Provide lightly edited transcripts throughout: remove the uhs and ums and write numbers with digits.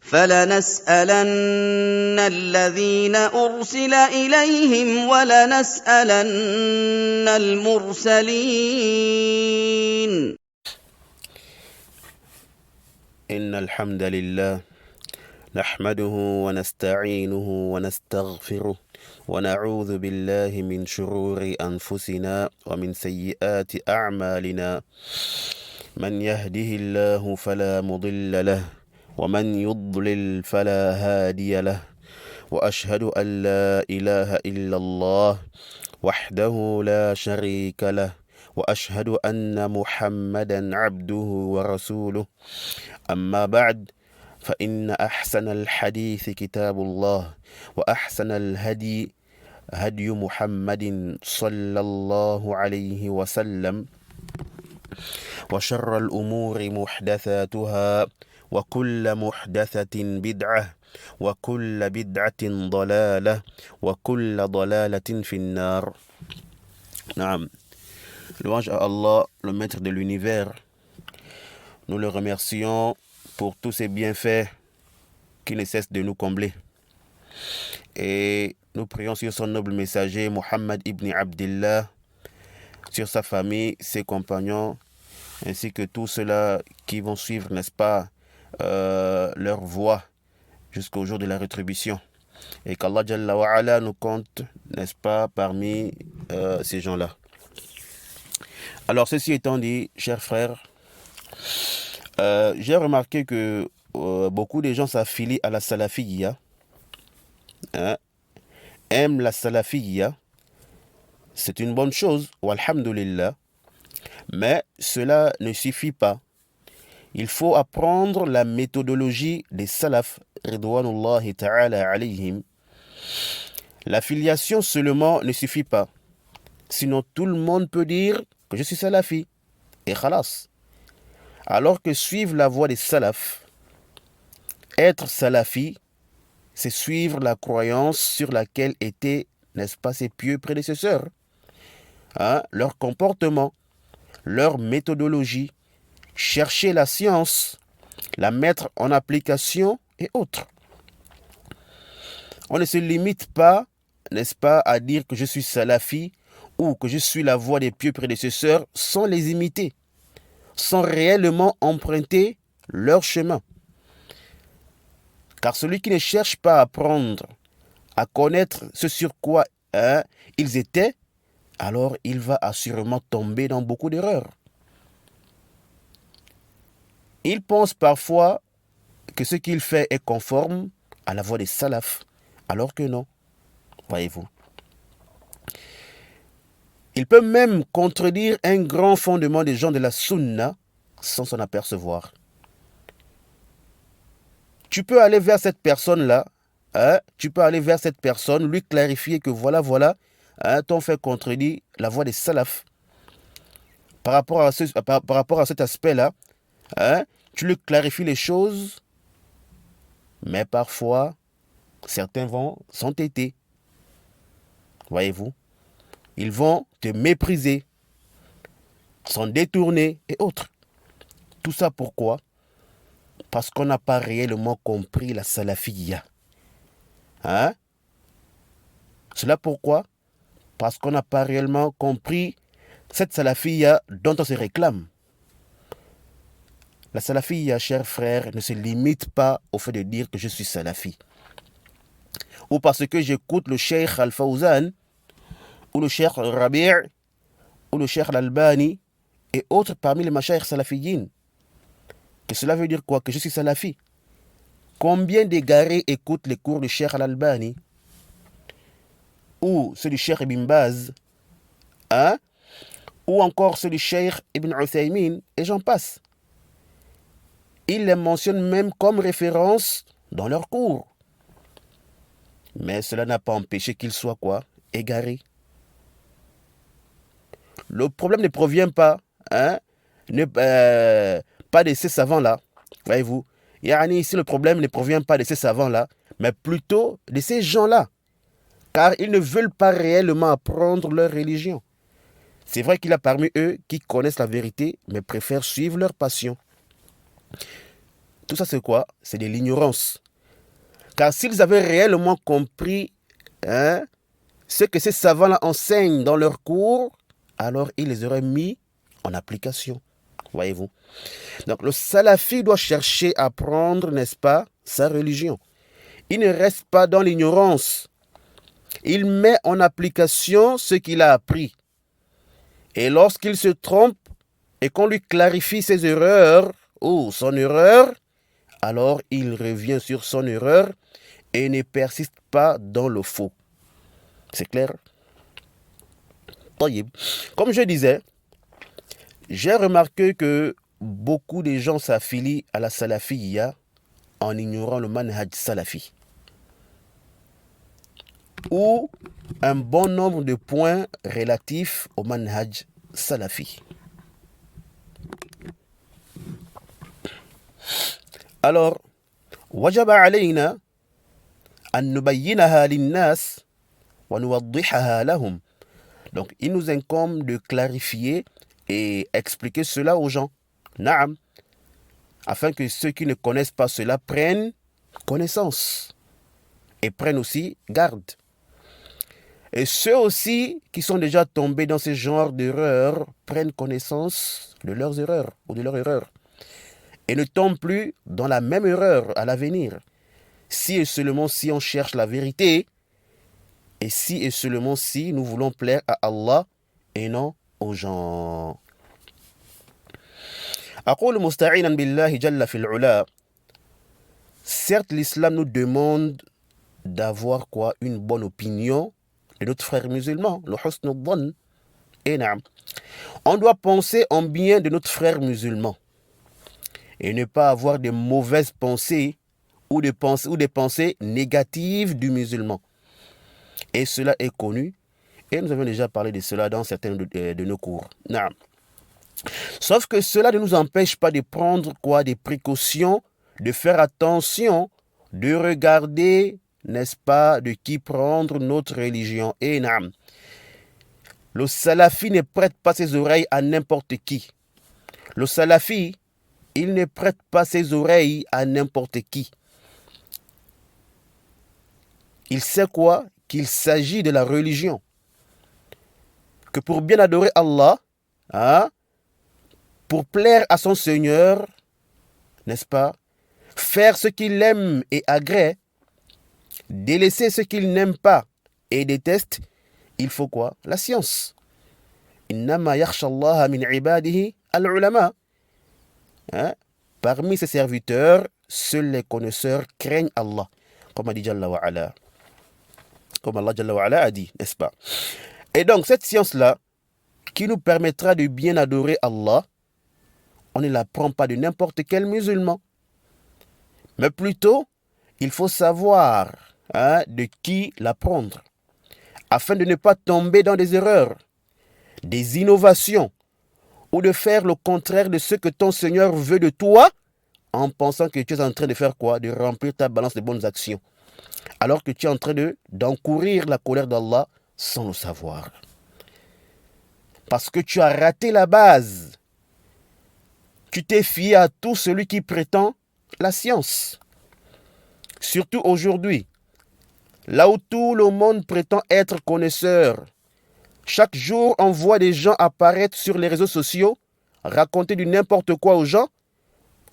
فَلَنَسْأَلَنَّ الَّذِينَ أُرْسِلَ إِلَيْهِمْ وَلَنَسْأَلَنَّ الْمُرْسَلِينَ إن الحمد لله نحمده ونستعينه ونستغفره ونعوذ بالله من شرور أنفسنا ومن سيئات أعمالنا من يهده الله فلا مضل له ومن يضلل فلا هادي له وأشهد أن لا إله إلا الله وحده لا شريك له وأشهد أن محمدا عبده ورسوله أما بعد فإن أحسن الحديث كتاب الله وأحسن الهدي هدي محمد صلى الله عليه وسلم وشر الأمور محدثاتها وكل محدثة بدعة وكل بدعة ضلالة وكل ضلالة في النار. نعم. Louange à Allah, le maître de l'univers. Nous le remercions pour tous ses bienfaits qui ne cessent de nous combler. Et nous prions sur son noble messager, Muhammad ibn Abdillah, sur sa famille, ses compagnons, ainsi que tous ceux-là qui vont suivre, n'est-ce pas, leur voie jusqu'au jour de la rétribution. Et qu'Allah Jalla wa Ala nous compte, n'est-ce pas, parmi ces gens-là. Alors, ceci étant dit, chers frères, j'ai remarqué que beaucoup de gens s'affilient à la salafiyya, aiment la salafiyya. C'est une bonne chose, walhamdulillah, mais cela ne suffit pas. Il faut apprendre la méthodologie des salaf, ridwanullahi ta'ala alayhim. L'affiliation seulement ne suffit pas. Sinon, tout le monde peut dire que je suis salafi. Et khalas. Alors que suivre la voie des salaf, être salafi, c'est suivre la croyance sur laquelle étaient, n'est-ce pas, ses pieux prédécesseurs. Leur comportement, leur méthodologie, chercher la science, la mettre en application et autres. On ne se limite pas, n'est-ce pas, à dire que je suis salafi ou que je suis la voie des pieux prédécesseurs sans les imiter, sans réellement emprunter leur chemin. Car celui qui ne cherche pas à apprendre, à connaître ce sur quoi ils étaient, alors il va assurément tomber dans beaucoup d'erreurs. Il pense parfois que ce qu'il fait est conforme à la voie des salafs, alors que non, voyez-vous. Il peut même contredire un grand fondement des gens de la sunna sans s'en apercevoir. Tu peux aller vers cette personne-là, lui clarifier que voilà, ton fait contredit la voie des salafs. Par rapport à cet aspect-là, tu lui clarifies les choses, mais parfois, certains vont s'entêter. Voyez-vous, ils vont te mépriser, s'en détourner et autres. Tout ça pourquoi? Parce qu'on n'a pas réellement compris la salafiyya. Cela pourquoi? Parce qu'on n'a pas réellement compris cette salafiyya dont on se réclame. La salafiyya, chers frères, ne se limite pas au fait de dire que je suis salafi. Ou parce que j'écoute le cheikh Al-Fawzan, ou le cheikh Rabi' ou le cheikh Al-Albani, et autres parmi les mashaykh salafiyyin. Que cela veut dire quoi? Que je suis salafi. Combien d'égarés écoutent les cours du cheikh Al-Albani, ou ceux du cheikh Ibn Baz, ou encore ceux du cheikh Ibn Uthaymin, et j'en passe. Ils les mentionnent même comme référence dans leurs cours. Mais cela n'a pas empêché qu'ils soient quoi? Égarés. Le problème ne provient pas, pas de ces savants-là, voyez-vous. Ici, le problème ne provient pas de ces savants-là, mais plutôt de ces gens-là. Car ils ne veulent pas réellement apprendre leur religion. C'est vrai qu'il y a parmi eux qui connaissent la vérité, mais préfèrent suivre leur passion. Tout ça, c'est quoi? C'est de l'ignorance. Car s'ils avaient réellement compris ce que ces savants-là enseignent dans leurs cours, alors ils les auraient mis en application. Voyez-vous? Donc le salafi doit chercher à apprendre, n'est-ce pas, sa religion. Il ne reste pas dans l'ignorance. Il met en application ce qu'il a appris. Et lorsqu'il se trompe et qu'on lui clarifie ses erreurs ou son erreur, alors il revient sur son erreur et ne persiste pas dans le faux. C'est clair? Comme je disais, j'ai remarqué que beaucoup de gens s'affilient à la salafiyya en ignorant le manhaj salafi, ou un bon nombre de points relatifs au manhaj salafi. Alors, وجب علينا أن نبينها للناس ونوضحها لهم. Donc, il nous incombe de clarifier et expliquer cela aux gens. Naam. Afin que ceux qui ne connaissent pas cela prennent connaissance et prennent aussi garde. Et ceux aussi qui sont déjà tombés dans ce genre d'erreurs prennent connaissance de leurs erreurs ou de leurs erreurs et ne tombent plus dans la même erreur à l'avenir. Si et seulement si on cherche la vérité, et si et seulement si nous voulons plaire à Allah et non aux gens. أقول مستعينا بالله جل في العلا. Certes, l'islam nous demande d'avoir quoi? Une bonne opinion de notre frère musulman, le husn al-dhann. Et naam. On doit penser en bien de notre frère musulman et ne pas avoir de mauvaises pensées ou des pensées négatives du musulman. Et cela est connu, et nous avons déjà parlé de cela dans certains de nos cours. Non. Sauf que cela ne nous empêche pas de prendre quoi? Des précautions, de faire attention, de regarder, n'est-ce pas, de qui prendre notre religion. Et non. Le salafi ne prête pas ses oreilles à n'importe qui. Le salafi, il ne prête pas ses oreilles à n'importe qui. Il sait quoi? Qu'il s'agit de la religion. Que pour bien adorer Allah, pour plaire à son Seigneur, n'est-ce pas? Faire ce qu'il aime et agrée, délaisser ce qu'il n'aime pas et déteste, il faut quoi? La science. Innama yakhsha Allah min ibadihi al-ulama. Parmi ses serviteurs, seuls les connaisseurs craignent Allah. Comme a dit Jalla wa Ala. Comme Allah Jalla wa Ala a dit, n'est-ce pas? Et donc, cette science-là, qui nous permettra de bien adorer Allah, on ne l'apprend pas de n'importe quel musulman. Mais plutôt, il faut savoir de qui l'apprendre, afin de ne pas tomber dans des erreurs, des innovations, ou de faire le contraire de ce que ton Seigneur veut de toi, en pensant que tu es en train de faire quoi? De remplir ta balance de bonnes actions, alors que tu es en train d'encourir la colère d'Allah sans le savoir. Parce que tu as raté la base. Tu t'es fié à tout celui qui prétend la science. Surtout aujourd'hui, là où tout le monde prétend être connaisseur. Chaque jour, on voit des gens apparaître sur les réseaux sociaux, raconter du n'importe quoi aux gens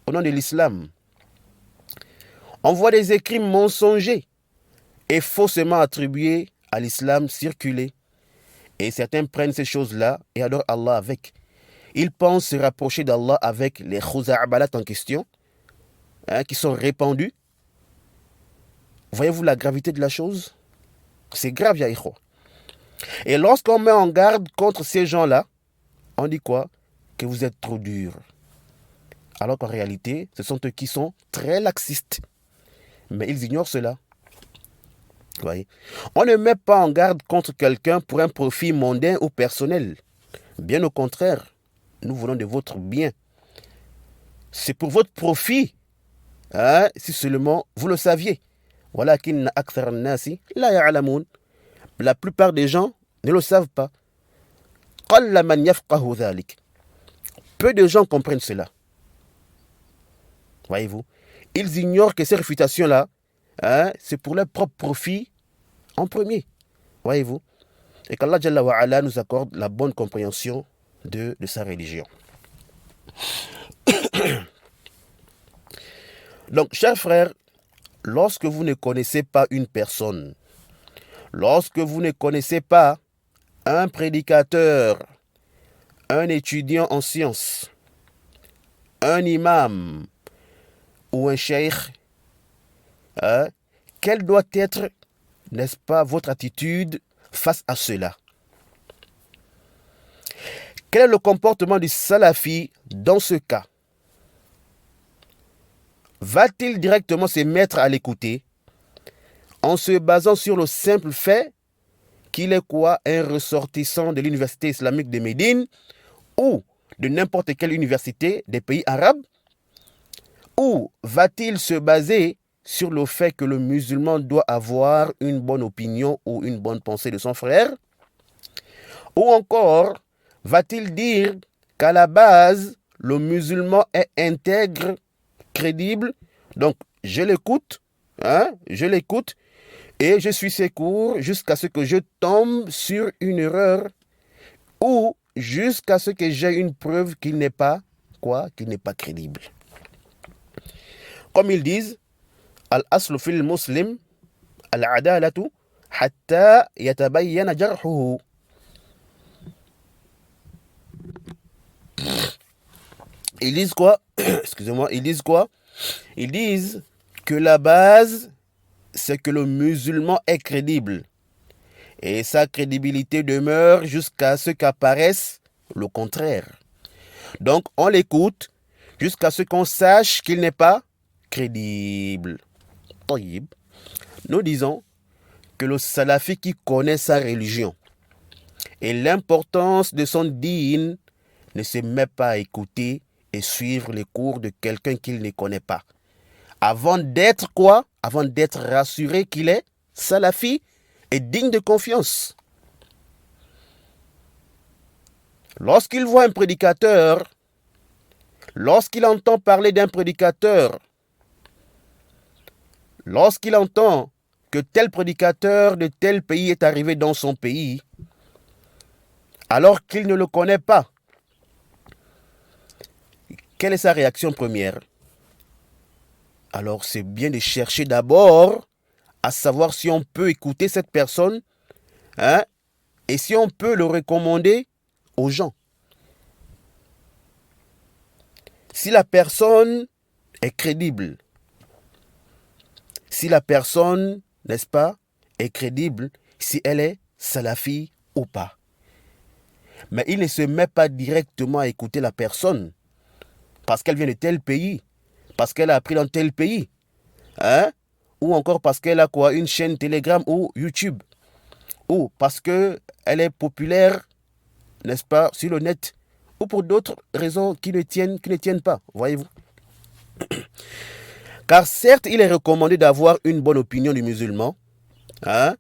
au nom de l'islam. On voit des écrits mensongers et faussement attribués à l'islam circuler. Et certains prennent ces choses-là et adorent Allah avec. Ils pensent se rapprocher d'Allah avec les khuza'abalat en question, qui sont répandus. Voyez-vous la gravité de la chose? C'est grave, ya ikhwa. Et lorsqu'on met en garde contre ces gens-là, on dit quoi? Que vous êtes trop durs. Alors qu'en réalité, ce sont eux qui sont très laxistes. Mais ils ignorent cela. Voyez? On ne met pas en garde contre quelqu'un pour un profit mondain ou personnel. Bien au contraire, nous voulons de votre bien. C'est pour votre profit, si seulement vous le saviez. Walakinna akthar an-nasi la ya'lamun. La plupart des gens ne le savent pas. Qalla man yafqahu dhalik. Peu de gens comprennent cela. Voyez-vous? ils ignorent que ces réfutations-là, c'est pour leur propre profit en premier. Voyez-vous? Et qu'Allah Jalla wa Ala nous accorde la bonne compréhension de sa religion. Donc, chers frères, lorsque vous ne connaissez pas une personne, lorsque vous ne connaissez pas un prédicateur, un étudiant en sciences, un imam ou un cheikh, quelle doit être, n'est-ce pas, votre attitude face à cela? Quel est le comportement du salafi dans ce cas? Va-t-il directement se mettre à l'écouter en se basant sur le simple fait qu'il est quoi? Un ressortissant de l'université islamique de Médine ou de n'importe quelle université des pays arabes? Ou va-t-il se baser sur le fait que le musulman doit avoir une bonne opinion ou une bonne pensée de son frère? Ou encore, va-t-il dire qu'à la base, le musulman est intègre, crédible, donc je l'écoute, et je suis ses cours jusqu'à ce que je tombe sur une erreur ou jusqu'à ce que j'ai une preuve qu'il n'est pas crédible. Comme ils disent, al-aslu fil muslim al-adalatu hatta yatabayyana jarhuhu. Ils disent quoi? Excusez-moi, ils disent quoi? Ils disent que la base, c'est que le musulman est crédible. Et sa crédibilité demeure jusqu'à ce qu'apparaisse le contraire. Donc, on l'écoute jusqu'à ce qu'on sache qu'il n'est pas crédible. Taïb. Nous disons que le salafi qui connaît sa religion et l'importance de son dîn ne se met pas à écouter et suivre les cours de quelqu'un qu'il ne connaît pas. Avant d'être quoi? Avant d'être rassuré qu'il est salafi et digne de confiance. Lorsqu'il voit un prédicateur, lorsqu'il entend parler d'un prédicateur, lorsqu'il entend que tel prédicateur de tel pays est arrivé dans son pays, alors qu'il ne le connaît pas, quelle est sa réaction première? Alors c'est bien de chercher d'abord à savoir si on peut écouter cette personne, et si on peut le recommander aux gens. Si la personne est crédible, si la personne, n'est-ce pas, est crédible, si elle est salafi ou pas. Mais il ne se met pas directement à écouter la personne parce qu'elle vient de tel pays, parce qu'elle a appris dans tel pays, ou encore parce qu'elle a quoi, une chaîne Telegram ou YouTube, ou parce qu'elle est populaire, n'est-ce pas, sur le net, ou pour d'autres raisons qui ne tiennent pas, voyez-vous. Car certes, il est recommandé d'avoir une bonne opinion du musulman, de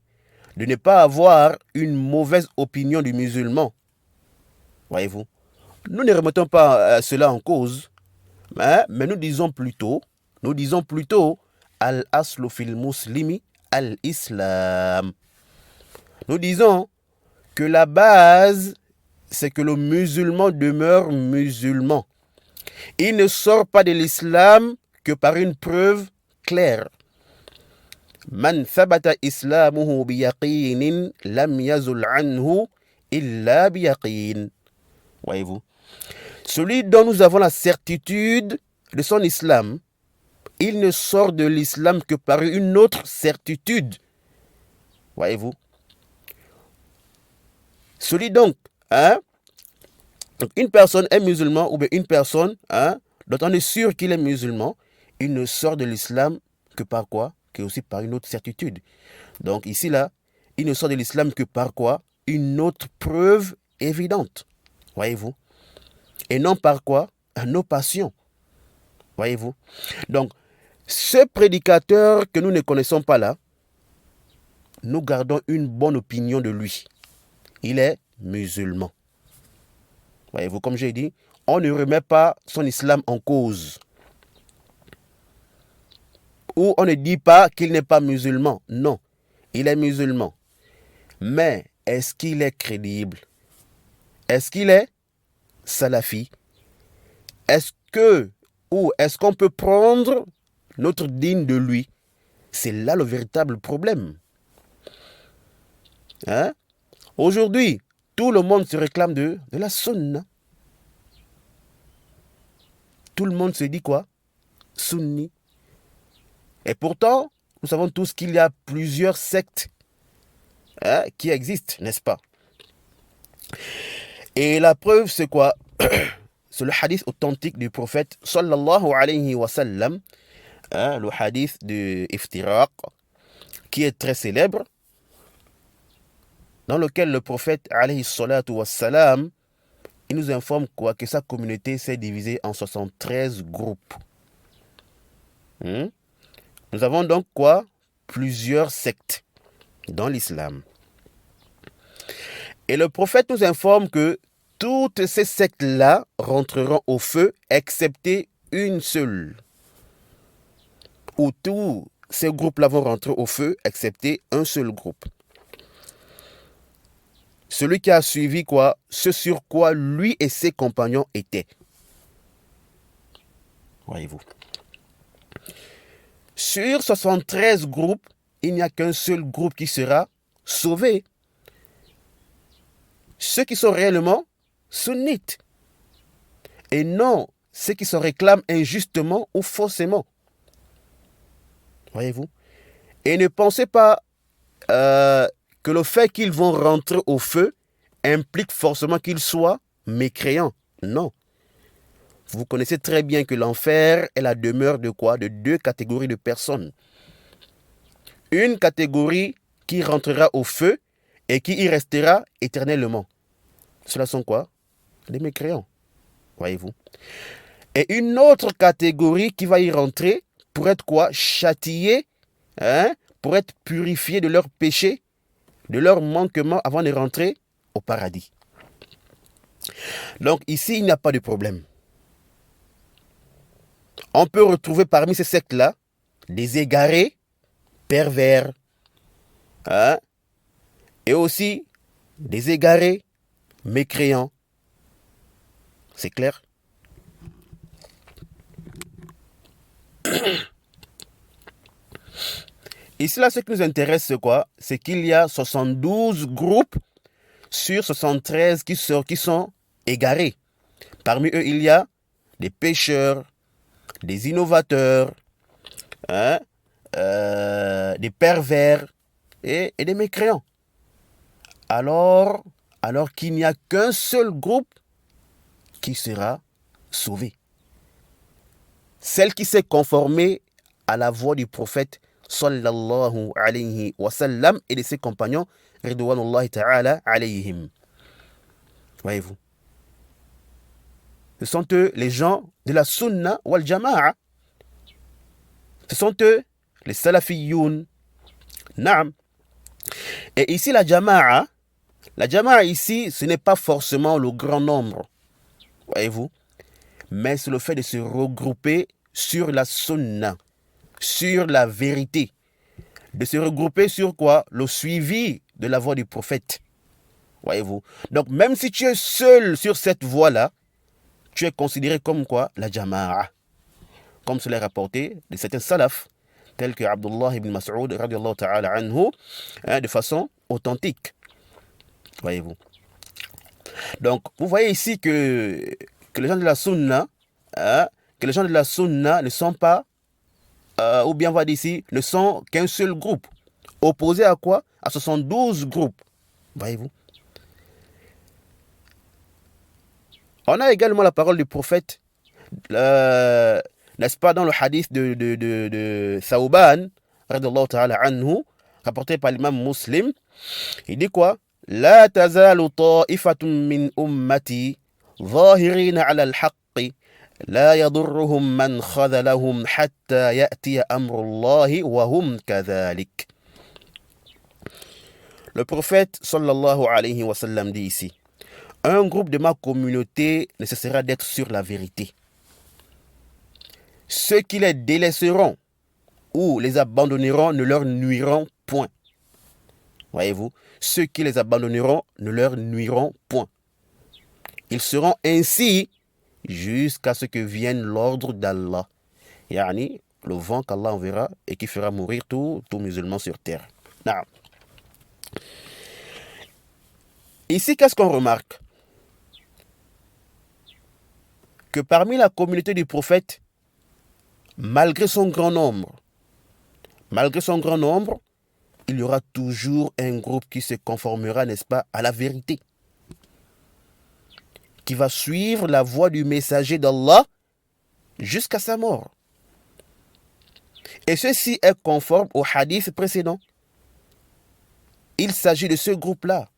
ne pas avoir une mauvaise opinion du musulman, voyez-vous. Nous ne remettons pas cela en cause, mais nous disons plutôt, al-aslu fil muslimi al-islam. Nous disons que la base, c'est que le musulman demeure musulman. Il ne sort pas de l'islam que par une preuve claire. Man thabata islamuhu biyaqinin lam yazul anhu illa biyaqin. Voyez-vous. Celui dont nous avons la certitude de son islam, il ne sort de l'islam que par une autre certitude. Voyez-vous. Celui donc, une personne est musulman, ou bien une personne, dont on est sûr qu'il est musulman, il ne sort de l'islam que par quoi? Que aussi par une autre certitude. Donc ici, là, il ne sort de l'islam que par quoi? Une autre preuve évidente. Voyez-vous. Et non par quoi? Nos passions. Voyez-vous. Donc, ce prédicateur que nous ne connaissons pas là, nous gardons une bonne opinion de lui. Il est musulman. Voyez-vous, comme j'ai dit, on ne remet pas son islam en cause. où on ne dit pas qu'il n'est pas musulman. Non, il est musulman. Mais est-ce qu'il est crédible? Est-ce qu'il est salafi? Est-ce qu'on peut prendre notre digne de lui? C'est là le véritable problème. Hein? Aujourd'hui, tout le monde se réclame de la sunna. Tout le monde se dit quoi? Sunni. Et pourtant, nous savons tous qu'il y a plusieurs sectes qui existent, n'est-ce pas? Et la preuve, c'est quoi? C'est le hadith authentique du prophète sallallahu alayhi wa sallam, le hadith de Iftiraq, qui est très célèbre, dans lequel le prophète alayhi salatu wa salam, il nous informe quoi? Que sa communauté s'est divisée en 73 groupes. Nous avons donc quoi? Plusieurs sectes dans l'islam. Et le prophète nous informe que toutes ces sectes-là rentreront au feu, excepté une seule. Ou tous ces groupes-là vont rentrer au feu, excepté un seul groupe. Celui qui a suivi quoi? Ce sur quoi lui et ses compagnons étaient. Voyez-vous. Sur 73 groupes, il n'y a qu'un seul groupe qui sera sauvé. Ceux qui sont réellement sunnites. Et non ceux qui se réclament injustement ou faussement. Voyez-vous. Et ne pensez pas que le fait qu'ils vont rentrer au feu implique forcément qu'ils soient mécréants. Non. Vous connaissez très bien que l'enfer est la demeure de quoi? De deux catégories de personnes. Une catégorie qui rentrera au feu et qui y restera éternellement. Cela sont quoi? Les mécréants. Voyez-vous. Et une autre catégorie qui va y rentrer pour être quoi? Châtiée, pour être purifiée de leurs péchés, de leurs manquements avant de rentrer au paradis. Donc ici, il n'y a pas de problème. On peut retrouver parmi ces sectes-là des égarés, pervers, et aussi des égarés, mécréants. C'est clair? Ici, là, ce qui nous intéresse, c'est quoi? C'est qu'il y a 72 groupes sur 73 qui sont égarés. Parmi eux, il y a des pécheurs, des innovateurs, des pervers et des mécréants. Alors qu'il n'y a qu'un seul groupe qui sera sauvé. Celle qui s'est conformée à la voix du prophète sallallahu alayhi wa sallam et de ses compagnons ridwanullahi ta'ala alayhim. Voyez-vous. Ce sont eux les gens de la sunna wal jama'a. Ce sont eux les salafiyoun. Naam. Et ici la jama'a ici, ce n'est pas forcément le grand nombre. Voyez-vous. Mais c'est le fait de se regrouper sur la sunna, sur la vérité. De se regrouper sur quoi? Le suivi de la voie du prophète. Voyez-vous. Donc même si tu es seul sur cette voie-là, tu es considéré comme quoi? La jama'a. Comme cela est rapporté de certains salafs, tels que Abdullah ibn Mas'ud, radiallahu ta'ala anhu, de façon authentique. Voyez-vous. Donc, vous voyez ici que les gens de la sunna, ne sont pas, ou bien on va dire ici, ne sont qu'un seul groupe. Opposé à quoi? À 72 groupes. Voyez-vous. On a également la parole du prophète, n'est-ce pas, dans le hadith de Thawban, radiyallahu ta'ala anhu, rapporté par l'imam Muslim. Il dit quoi? La tazalu ta'ifatun min ummati zahirina ala al-haqqi la yadurruhum man khadhalahum hatta ya'tiya amrullahi wa hum kadhalik. Le prophète sallallahu alayhi wa sallam dit ici: un groupe de ma communauté ne cessera d'être sur la vérité. Ceux qui les délaisseront ou les abandonneront ne leur nuiront point. Voyez-vous, ceux qui les abandonneront ne leur nuiront point. Ils seront ainsi jusqu'à ce que vienne l'ordre d'Allah. Yani, le vent qu'Allah enverra et qui fera mourir tout musulman sur terre. Naam. Ici, qu'est-ce qu'on remarque? Que parmi la communauté du prophète, malgré son grand nombre, il y aura toujours un groupe qui se conformera, n'est-ce pas, à la vérité, qui va suivre la voie du messager d'Allah jusqu'à sa mort. Et ceci est conforme au hadith précédent. Il s'agit de ce groupe-là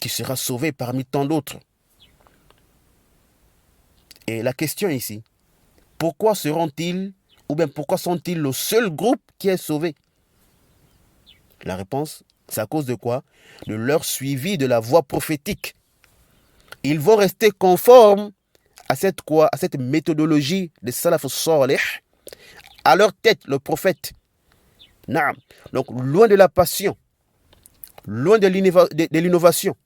qui sera sauvé parmi tant d'autres. Et la question ici, pourquoi seront-ils, ou bien pourquoi sont-ils le seul groupe qui est sauvé? La réponse, c'est à cause de quoi? De leur suivi de la voie prophétique. Ils vont rester conformes à cette méthodologie des salaf salih, à leur tête, le prophète. Naam. Donc, loin de la passion, loin de l'innovation.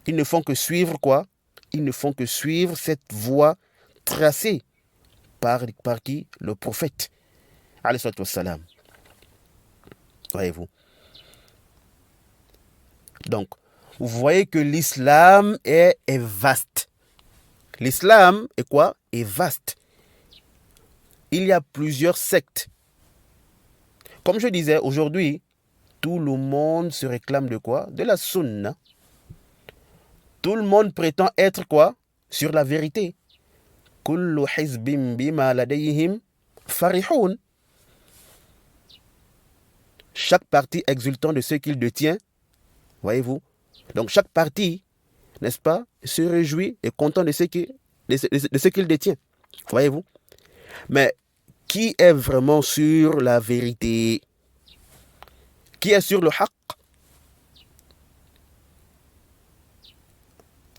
Ils ne font que suivre quoi? Ils ne font que suivre cette voie tracée par qui? Le prophète. Alayhi wassalam. Voyez-vous. Donc, vous voyez que l'islam est vaste. L'islam est quoi? Est vaste. Il y a plusieurs sectes. Comme je disais, aujourd'hui, tout le monde se réclame de quoi? De la sunna. Tout le monde prétend être quoi? Sur la vérité. Kullu hizbin bima ladayhim farihun. Chaque parti exultant de ce qu'il détient, voyez-vous. Donc chaque parti, n'est-ce pas, se réjouit et content de ce qu'il détient. Voyez-vous. Mais qui est vraiment sur la vérité? Qui est sur le haqq?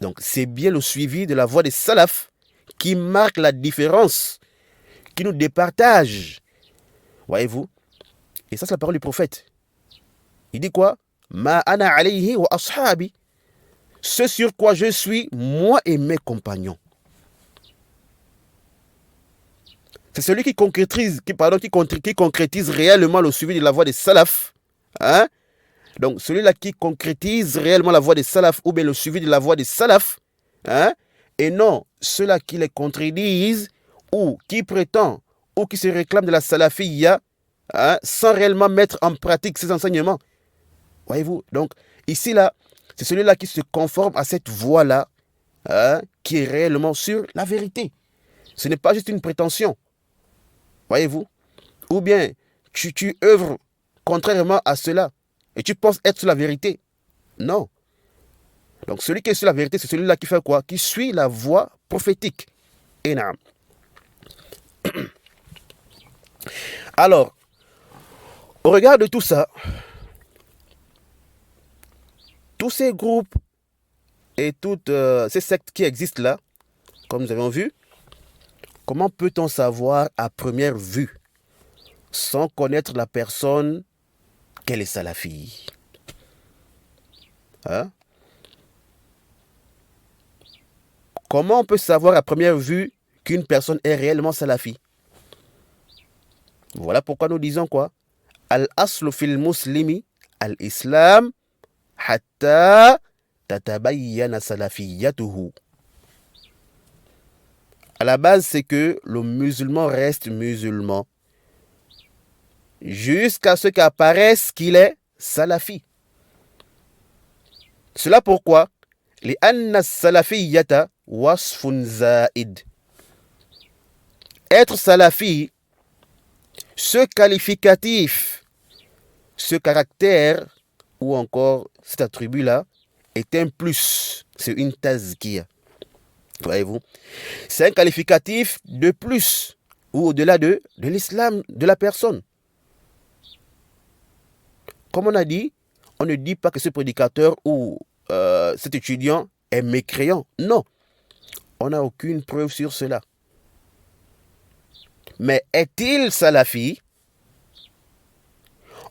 Donc c'est bien le suivi de la voie des salaf qui marque la différence, qui nous départage. Voyez-vous. Et ça, c'est la parole du prophète. Il dit quoi? Ma ana alayhi wa ashabi. Ce sur quoi je suis, moi et mes compagnons. C'est celui qui concrétise, qui concrétise réellement le suivi de la voie des salaf. Hein? Donc, celui-là qui concrétise réellement la voie des salaf ou bien le suivi de la voie des salaf. Hein? Et non ceux-là qui les contredisent ou qui prétendent ou qui se réclament de la salafiyya, hein, sans réellement mettre en pratique ces enseignements. Voyez-vous? Donc, ici, là, c'est celui-là qui se conforme à cette voie-là, hein, qui est réellement sur la vérité. Ce n'est pas juste une prétention. Voyez-vous? Ou bien, tu œuvres contrairement à cela et tu penses être sur la vérité. Non. Donc, celui qui est sur la vérité, c'est celui-là qui fait quoi? Qui suit la voie prophétique. Et non. Alors, au regard de tout ça, tous ces groupes et toutes ces sectes qui existent là, comme nous avons vu, comment peut-on savoir à première vue, sans connaître la personne, qu'elle est salafi? Hein? Comment on peut savoir à première vue qu'une personne est réellement salafi? Voilà pourquoi nous disons quoi? Al-aslu fil muslimi al-islam hatta tatabayyana salafiyatuhu. À la base, c'est que le musulman reste musulman jusqu'à ce qu'apparaisse qu'il est salafi. Cela pourquoi? Li'anna salafiyata wasfun zaid. Être salafi, ce qualificatif, ce caractère, ou encore cet attribut-là, est un plus. C'est une tazkiya. Voyez-vous? C'est un qualificatif de plus, ou au-delà de l'islam de la personne. Comme on a dit, on ne dit pas que ce prédicateur ou cet étudiant est mécréant. Non. On n'a aucune preuve sur cela. Mais est-il salafi?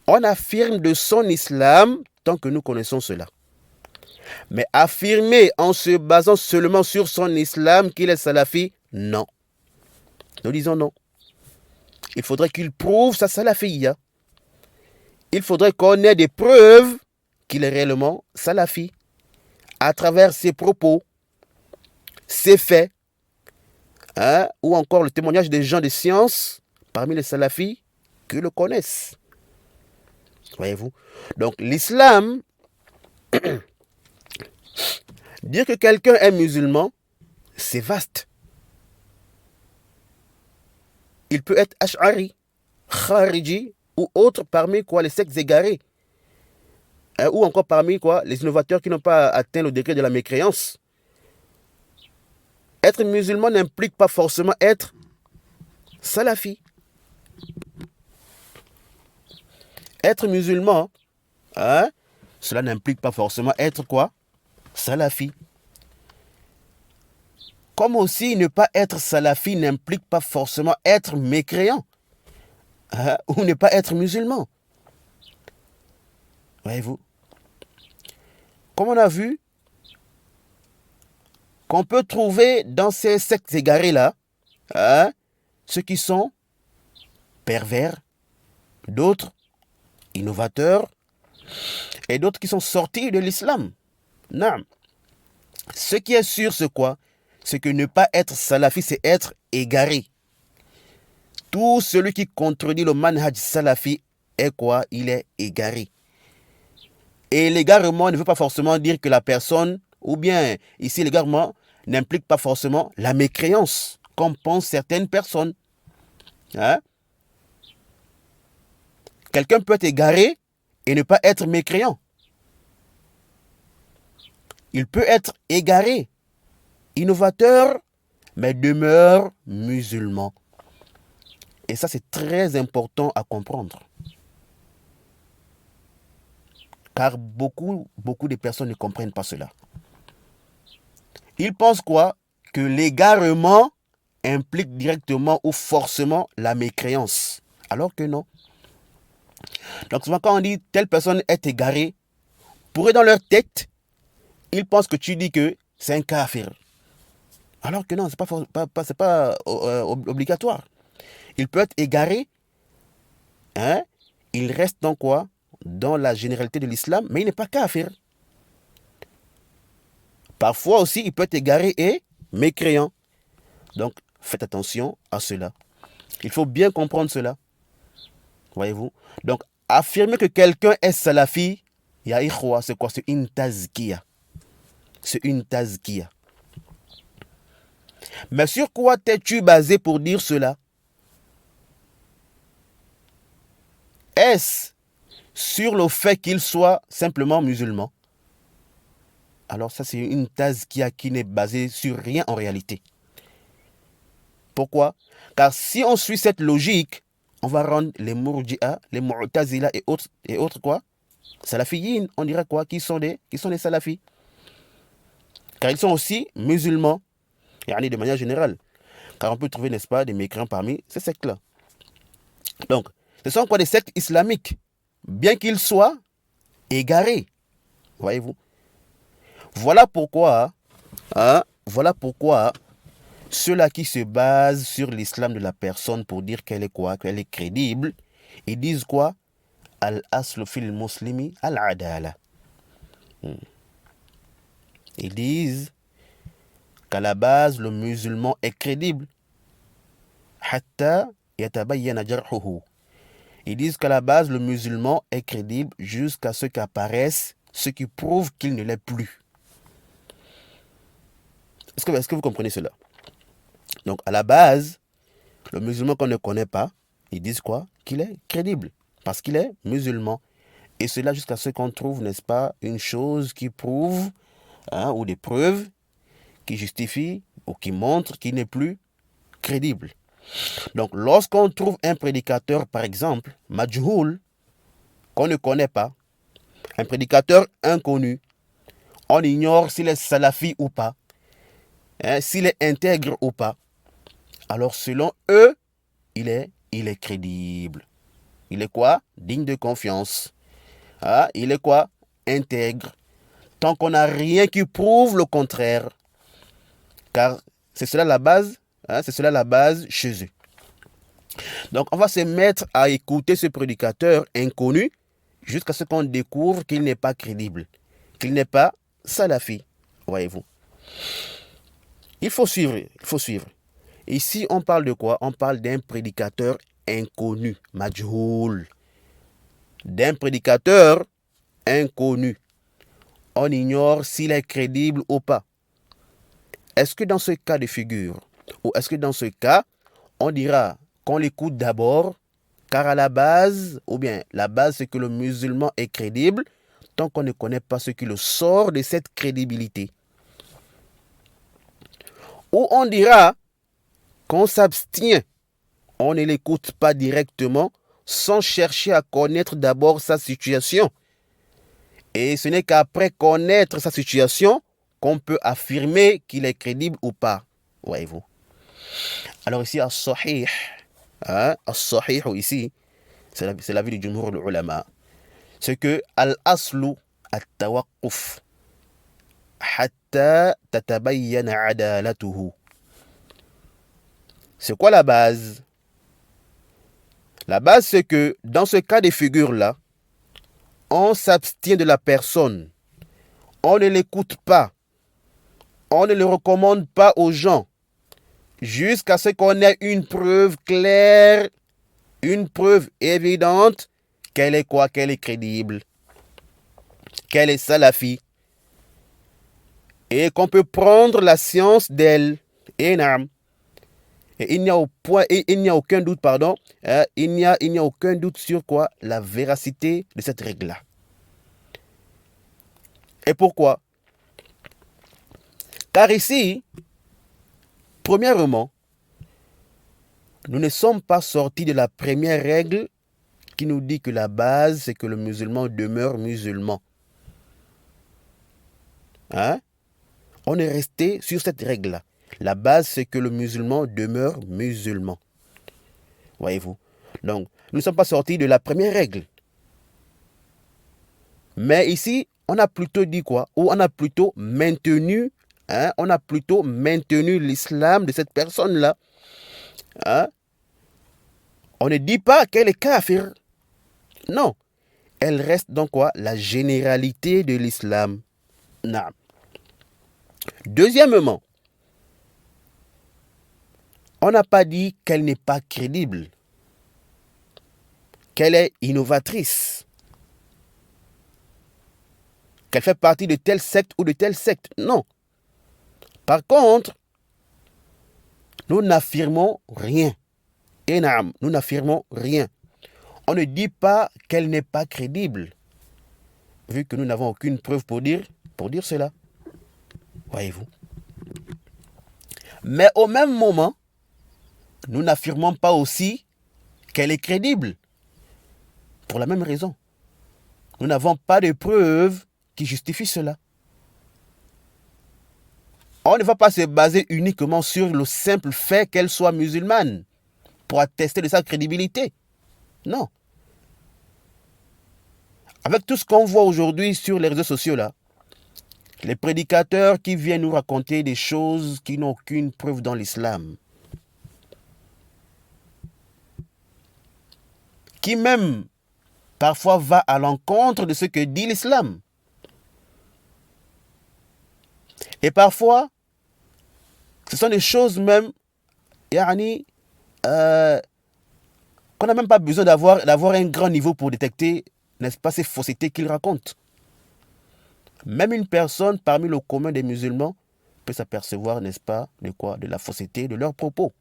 On affirme de son islam tant que nous connaissons cela. Mais affirmer en se basant seulement sur son islam qu'il est salafi, non. Nous disons non. Il faudrait qu'il prouve sa salafiyya. Il faudrait qu'on ait des preuves qu'il est réellement salafi à travers ses propos, ses faits, ou encore le témoignage des gens de science parmi les salafis qui le connaissent. Voyez-vous? Donc l'islam, dire que quelqu'un est musulman, c'est vaste. Il peut être ash'ari, khariji ou autre parmi les sectes égarés. Ou encore parmi les innovateurs qui n'ont pas atteint le degré de la mécréance. Être musulman n'implique pas forcément être salafi. Être musulman, cela n'implique pas forcément être salafi. Comme aussi ne pas être salafi n'implique pas forcément être mécréant. Ou ne pas être musulman. Voyez-vous? Comme on a vu, qu'on peut trouver dans ces sectes égarés-là, ceux qui sont pervers, d'autres innovateurs, et d'autres qui sont sortis de l'islam. Non. Ce qui est sûr, c'est quoi? C'est que ne pas être salafi, c'est être égaré. Tout celui qui contredit le manhaj salafi est quoi? Il est égaré. Et l'égarement ne veut pas forcément dire que la personne, ou bien ici l'égarement n'implique pas forcément la mécréance, comme pensent certaines personnes. Quelqu'un peut être égaré et ne pas être mécréant. Il peut être égaré, innovateur, mais demeure musulman. Et ça, c'est très important à comprendre. Car beaucoup de personnes ne comprennent pas cela. Ils pensent que l'égarement implique directement ou forcément la mécréance. Alors que non. Donc souvent quand on dit telle personne est égarée, pour eux dans leur tête, ils pensent que tu dis que c'est un kafir. Alors que non, c'est pas obligatoire. Il peut être égaré, il reste dans dans la généralité de l'islam, mais il n'est pas kafir. Parfois aussi, il peut être égaré et mécréant. Donc, faites attention à cela. Il faut bien comprendre cela. Voyez-vous? Donc, affirmer que quelqu'un est salafi, ya ikhwa, c'est quoi? C'est une tazkiya. C'est une tazkiya. Mais sur quoi t'es-tu basé pour dire cela? Est-ce sur le fait qu'il soit simplement musulman? Alors ça, c'est une tazkiya qui n'est basée sur rien en réalité. Pourquoi? Car si on suit cette logique, on va rendre les Murji'a, les Mu'tazila et autres Salafiyin, on dirait qui sont des salafis. Car ils sont aussi musulmans, de manière générale. Car on peut trouver, n'est-ce pas, des mécréants parmi ces sectes-là. Donc, ce sont des sectes islamiques, bien qu'ils soient égarés. Voyez-vous? Voilà pourquoi ceux-là qui se basent sur l'islam de la personne pour dire qu'elle est crédible, ils disent quoi? Al-aslu fil muslimi al-adala. Ils disent qu'à la base, le musulman est crédible. Hatta yatabayyana jarhuhu. Ils disent qu'à la base, le musulman est crédible jusqu'à ce qu'apparaisse ce qui prouve qu'il ne l'est plus. Est-ce que vous comprenez cela? Donc, à la base, le musulman qu'on ne connaît pas, ils disent quoi? Qu'il est crédible, parce qu'il est musulman. Et cela jusqu'à ce qu'on trouve, n'est-ce pas, une chose qui prouve, ou des preuves qui justifient ou qui montrent qu'il n'est plus crédible. Donc, lorsqu'on trouve un prédicateur, par exemple, majhoul, qu'on ne connaît pas, un prédicateur inconnu, on ignore s'il est salafi ou pas, s'il est intègre ou pas. Alors, selon eux, il est crédible. Il est quoi? Digne de confiance. Ah, il est quoi? Intègre. Tant qu'on n'a rien qui prouve le contraire. Car c'est cela la base, c'est cela la base chez eux. Donc on va se mettre à écouter ce prédicateur inconnu jusqu'à ce qu'on découvre qu'il n'est pas crédible, qu'il n'est pas salafi, voyez-vous. Il faut suivre. Ici, on parle de quoi? On parle d'un prédicateur inconnu, majhoul. D'un prédicateur inconnu. On ignore s'il est crédible ou pas. Est-ce que dans ce cas de figure, ou est-ce que dans ce cas, on dira qu'on l'écoute d'abord, car à la base, ou bien la base c'est que le musulman est crédible, tant qu'on ne connaît pas ce qui le sort de cette crédibilité. Ou on dira qu'on s'abstient, on ne l'écoute pas directement, sans chercher à connaître d'abord sa situation. Et ce n'est qu'après connaître sa situation qu'on peut affirmer qu'il est crédible ou pas. Voyez-vous. Alors ici, as-sahih, as-sahih ici, c'est la vie du jumhur ulama. C'est que al-aslu at-tawaqquf hatta tatabayyana adalatuhu. C'est quoi la base? La base, c'est que dans ce cas de figure-là, on s'abstient de la personne. On ne l'écoute pas. On ne le recommande pas aux gens. Jusqu'à ce qu'on ait une preuve claire, une preuve évidente qu'elle est quoi? Qu'elle est crédible. Qu'elle est salafi. Et qu'on peut prendre la science d'elle. Et il n'y a aucun doute, il n'y a aucun doute sur quoi? La véracité de cette règle-là. Et pourquoi? Car ici, premièrement, nous ne sommes pas sortis de la première règle qui nous dit que la base, c'est que le musulman demeure musulman. On est resté sur cette règle-là. La base, c'est que le musulman demeure musulman. Voyez-vous. Donc, nous ne sommes pas sortis de la première règle. Mais ici, on a plutôt dit quoi? Ou on a plutôt maintenu, l'islam de cette personne-là. On ne dit pas qu'elle est kafir. Non. Elle reste dans quoi? La généralité de l'islam. Non. Deuxièmement, on n'a pas dit qu'elle n'est pas crédible, qu'elle est innovatrice, qu'elle fait partie de telle secte ou de telle secte. Non. Par contre, nous n'affirmons rien. Nous n'affirmons rien. On ne dit pas qu'elle n'est pas crédible, vu que nous n'avons aucune preuve pour dire cela. Voyez-vous. Mais au même moment, nous n'affirmons pas aussi qu'elle est crédible. Pour la même raison. Nous n'avons pas de preuves qui justifient cela. On ne va pas se baser uniquement sur le simple fait qu'elle soit musulmane pour attester de sa crédibilité. Non. Avec tout ce qu'on voit aujourd'hui sur les réseaux sociaux là, les prédicateurs qui viennent nous raconter des choses qui n'ont aucune preuve dans l'islam, qui même parfois va à l'encontre de ce que dit l'islam. Et parfois, ce sont des choses même qu'on n'a même pas besoin d'avoir un grand niveau pour détecter, n'est-ce pas, ces faussetés qu'ils racontent. Même une personne parmi le commun des musulmans peut s'apercevoir, n'est-ce pas, de quoi? De la fausseté de leurs propos.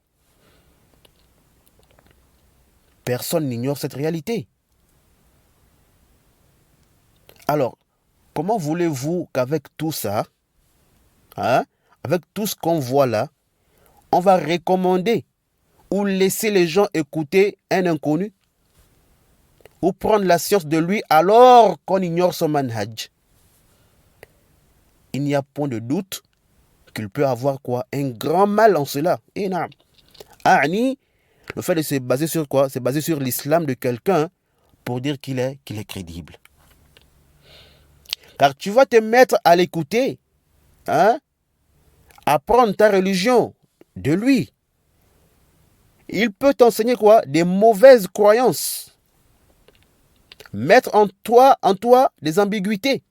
Personne n'ignore cette réalité. Alors, comment voulez-vous qu'avec tout ça, avec tout ce qu'on voit là, on va recommander ou laisser les gens écouter un inconnu ou prendre la science de lui alors qu'on ignore son manhaj? Il n'y a point de doute qu'il peut avoir quoi? Un grand mal en cela. Le fait de se baser sur quoi? C'est basé sur l'islam de quelqu'un pour dire qu'il est crédible. Car tu vas te mettre à l'écouter, apprendre ta religion de lui. Il peut t'enseigner quoi? Des mauvaises croyances. Mettre en toi des ambiguïtés.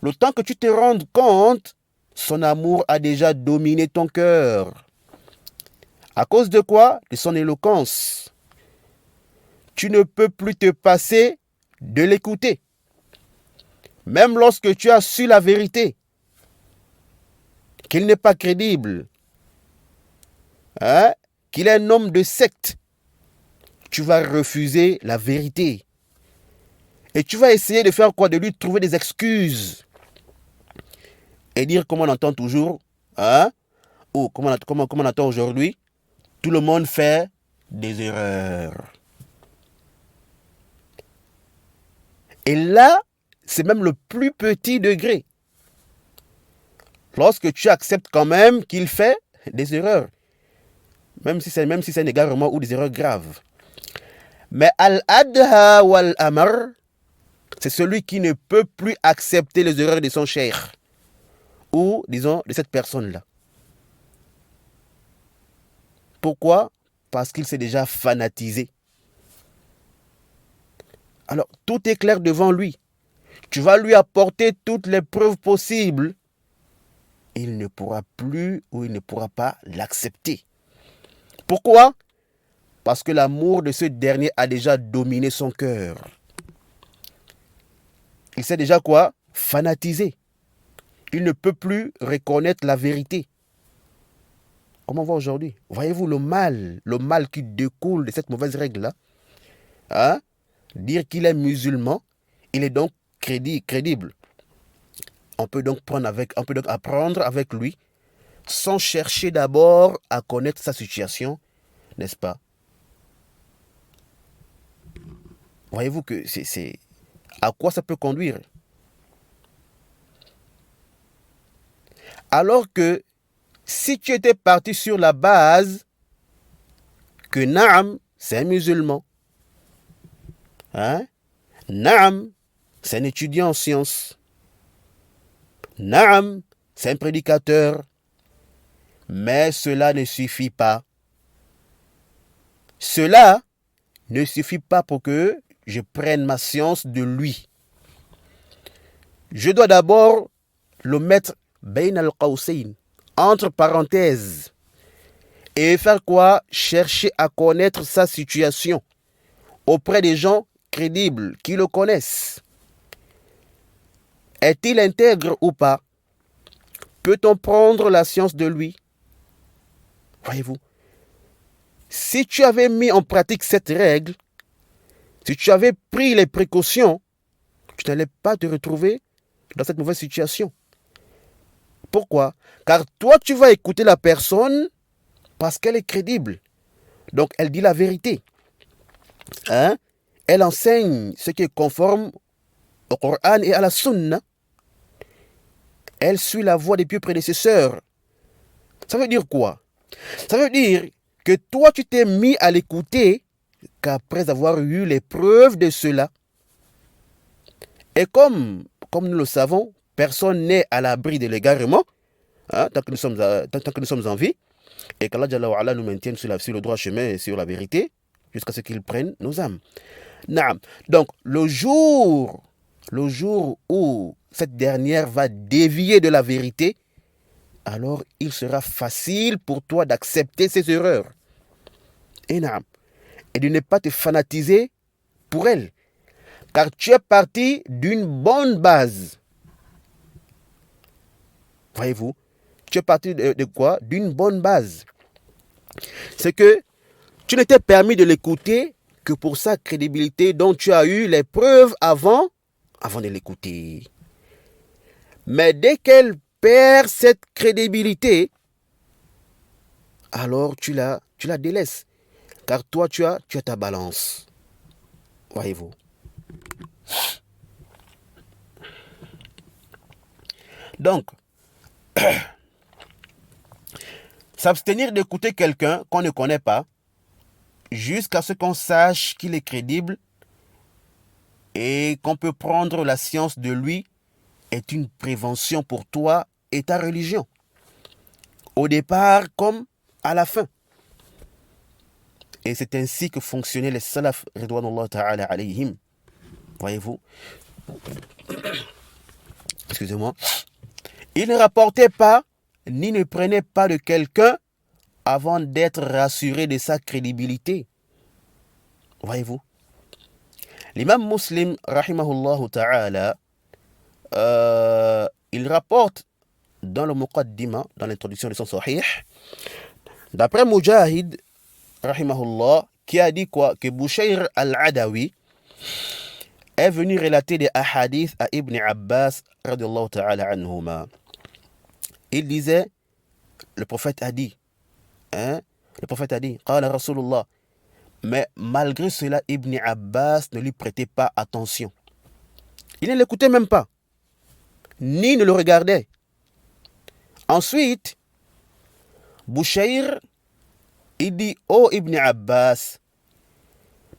Le temps que tu te rendes compte, son amour a déjà dominé ton cœur. À cause de quoi? De son éloquence. Tu ne peux plus te passer de l'écouter. Même lorsque tu as su la vérité, qu'il n'est pas crédible, qu'il est un homme de secte, tu vas refuser la vérité. Et tu vas essayer de faire quoi? De lui trouver des excuses. Et dire comme on entend toujours, ou comme on entend aujourd'hui, tout le monde fait des erreurs. Et là, c'est même le plus petit degré. Lorsque tu acceptes quand même qu'il fait des erreurs, même si c'est un égarement ou des erreurs graves. Mais al-adha wal-amar, c'est celui qui ne peut plus accepter les erreurs de son cheikh, ou disons de cette personne-là. Pourquoi? Parce qu'il s'est déjà fanatisé. Alors, tout est clair devant lui. Tu vas lui apporter toutes les preuves possibles. Il ne pourra plus ou il ne pourra pas l'accepter. Pourquoi? Parce que l'amour de ce dernier a déjà dominé son cœur. Il s'est déjà quoi? Fanatisé. Il ne peut plus reconnaître la vérité. Comment on voit aujourd'hui? Voyez-vous le mal qui découle de cette mauvaise règle-là? Dire qu'il est musulman, il est donc crédible. On peut donc apprendre avec lui sans chercher d'abord à connaître sa situation, n'est-ce pas? Voyez-vous que c'est à quoi ça peut conduire? Alors que si tu étais parti sur la base que Naam, c'est un musulman, Naam, c'est un étudiant en sciences, Naam, c'est un prédicateur, mais cela ne suffit pas. Cela ne suffit pas pour que je prenne ma science de lui. Je dois d'abord le mettre bain al-qawsayn, entre parenthèses, et faire quoi? Chercher à connaître sa situation auprès des gens crédibles qui le connaissent. Est-il intègre ou pas? Peut-on prendre la science de lui? Voyez-vous, si tu avais mis en pratique cette règle, si tu avais pris les précautions, tu n'allais pas te retrouver dans cette mauvaise situation. Pourquoi? Car toi, tu vas écouter la personne parce qu'elle est crédible. Donc, elle dit la vérité. Elle enseigne ce qui est conforme au Coran et à la Sunna. Elle suit la voie des pieux prédécesseurs. Ça veut dire quoi? Ça veut dire que toi, tu t'es mis à l'écouter qu'après avoir eu les preuves de cela. Et comme nous le savons, personne n'est à l'abri de l'égarement, tant que nous sommes en vie, et qu'Allah Jalla wa Ala nous maintienne sur le droit chemin et sur la vérité, jusqu'à ce qu'il prenne nos âmes. Donc, le jour où cette dernière va dévier de la vérité, alors il sera facile pour toi d'accepter ses erreurs. Et de ne pas te fanatiser pour elle. Car tu es parti d'une bonne base. Voyez-vous, tu es parti de quoi? D'une bonne base. C'est que tu n'étais permis de l'écouter que pour sa crédibilité dont tu as eu les preuves avant de l'écouter. Mais dès qu'elle perd cette crédibilité, alors tu la délaisses. Car toi, tu as ta balance. Voyez-vous. Donc, s'abstenir d'écouter quelqu'un qu'on ne connaît pas jusqu'à ce qu'on sache qu'il est crédible et qu'on peut prendre la science de lui est une prévention pour toi et ta religion. Au départ comme à la fin. Et c'est ainsi que fonctionnaient les salaf, ridwanullah ta'ala alayhim. Voyez-vous? Excusez-moi. Ils ne rapportaient pas, ni ne prenaient pas de quelqu'un avant d'être rassurés de sa crédibilité. Voyez-vous? L'imam Muslim, rahimahullah ta'ala, il rapporte dans le Muqaddima, dans l'introduction de son Sahih, d'après Mujahid, rahimahullah, qui a dit quoi? Que Bushayr al-Adawi est venu relater des ahadiths à Ibn Abbas, radiallahu ta'ala anhuma. Il disait, le prophète a dit, Qala Rasulullah. Mais malgré cela, Ibn Abbas ne lui prêtait pas attention. Il ne l'écoutait même pas, ni ne le regardait. Ensuite, Bushayr, il dit, oh Ibn Abbas,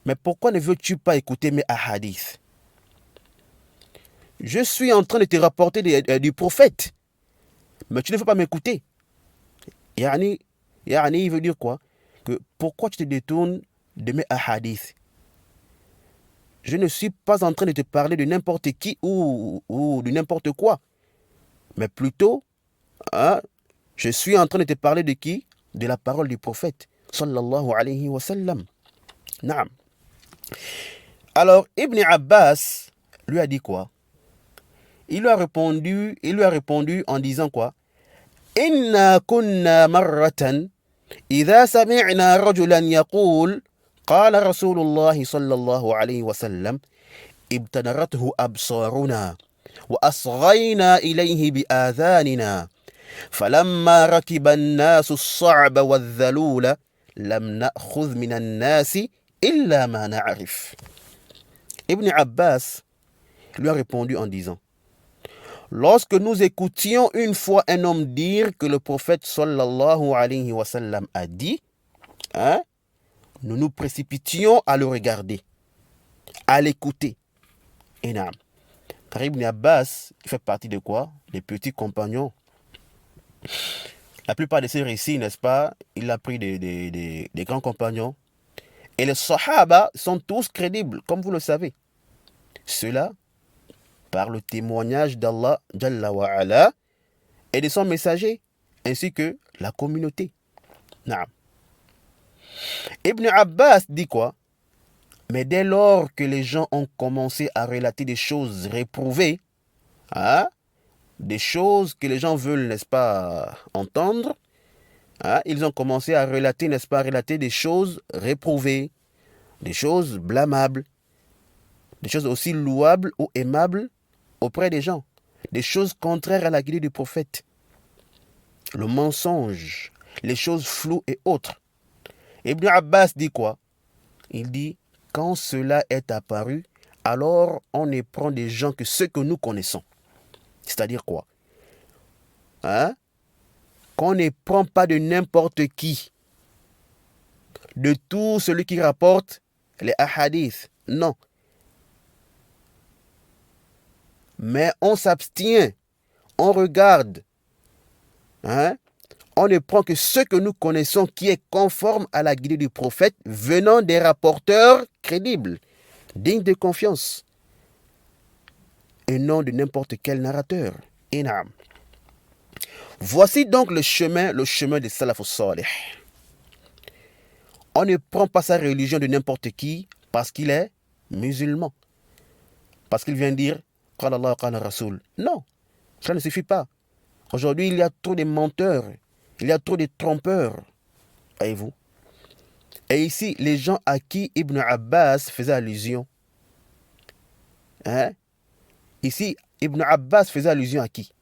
mais pourquoi ne veux-tu pas écouter mes ahadiths? Je suis en train de te rapporter du prophète, mais tu ne veux pas m'écouter. Yani, il veut dire quoi? Que pourquoi tu te détournes de mes ahadiths? Je ne suis pas en train de te parler de n'importe qui ou de n'importe quoi, mais plutôt, je suis en train de te parler de qui? De la parole du prophète, sallallahu alayhi wa sallam. Naam. Alors, Ibn Abbas lui a dit quoi? Il lui a répondu en disant quoi? Inna kunna marratan idha sami'na rajulan yaqul qala Rasulullah sallallahu alayhi wa sallam ibtadarathu absaruna wa asghayna ilayhi bi adhanina falamma rakiba an-nasu as-sa'ba wadh-dhalula lam na'khudh min an-nasi illa ma na'rif. Ibn Abbas lui a répondu en disant: lorsque nous écoutions une fois un homme dire que le prophète sallallahu alayhi wa sallam a dit, nous nous précipitions à le regarder, à l'écouter. Et naam. Car Ibn Abbas fait partie de quoi? Des petits compagnons. La plupart de ces récits, n'est-ce pas, il a pris des grands compagnons. Et les Sahaba sont tous crédibles, comme vous le savez. Cela par le témoignage d'Allah Jalla wa Ala et de son messager, ainsi que la communauté. Naam. Ibn Abbas dit quoi? Mais dès lors que les gens ont commencé à relater des choses réprouvées, des choses que les gens veulent, n'est-ce pas, entendre, ils ont commencé à relater, n'est-ce pas, des choses réprouvées, des choses blâmables, des choses aussi louables ou aimables auprès des gens, des choses contraires à la guidée du prophète, le mensonge, les choses floues et autres. Ibn Abbas dit quoi? Il dit, quand cela est apparu, alors on ne prend des gens que ceux que nous connaissons. C'est-à-dire quoi? Qu'on ne prend pas de n'importe qui, de tout celui qui rapporte les ahadiths. Non. Mais on s'abstient, on regarde. On ne prend que ce que nous connaissons qui est conforme à la guidée du prophète venant des rapporteurs crédibles, dignes de confiance, et non de n'importe quel narrateur. Inam. Voici donc le chemin des salaf salih. On ne prend pas sa religion de n'importe qui parce qu'il est musulman, parce qu'il vient dire Qala Allah, Qala Rasul. Non, ça ne suffit pas. Aujourd'hui, il y a trop de menteurs, il y a trop de trompeurs. Voyez-vous? Et ici, les gens à qui Ibn Abbas faisait allusion. Ici, Ibn Abbas faisait allusion à qui?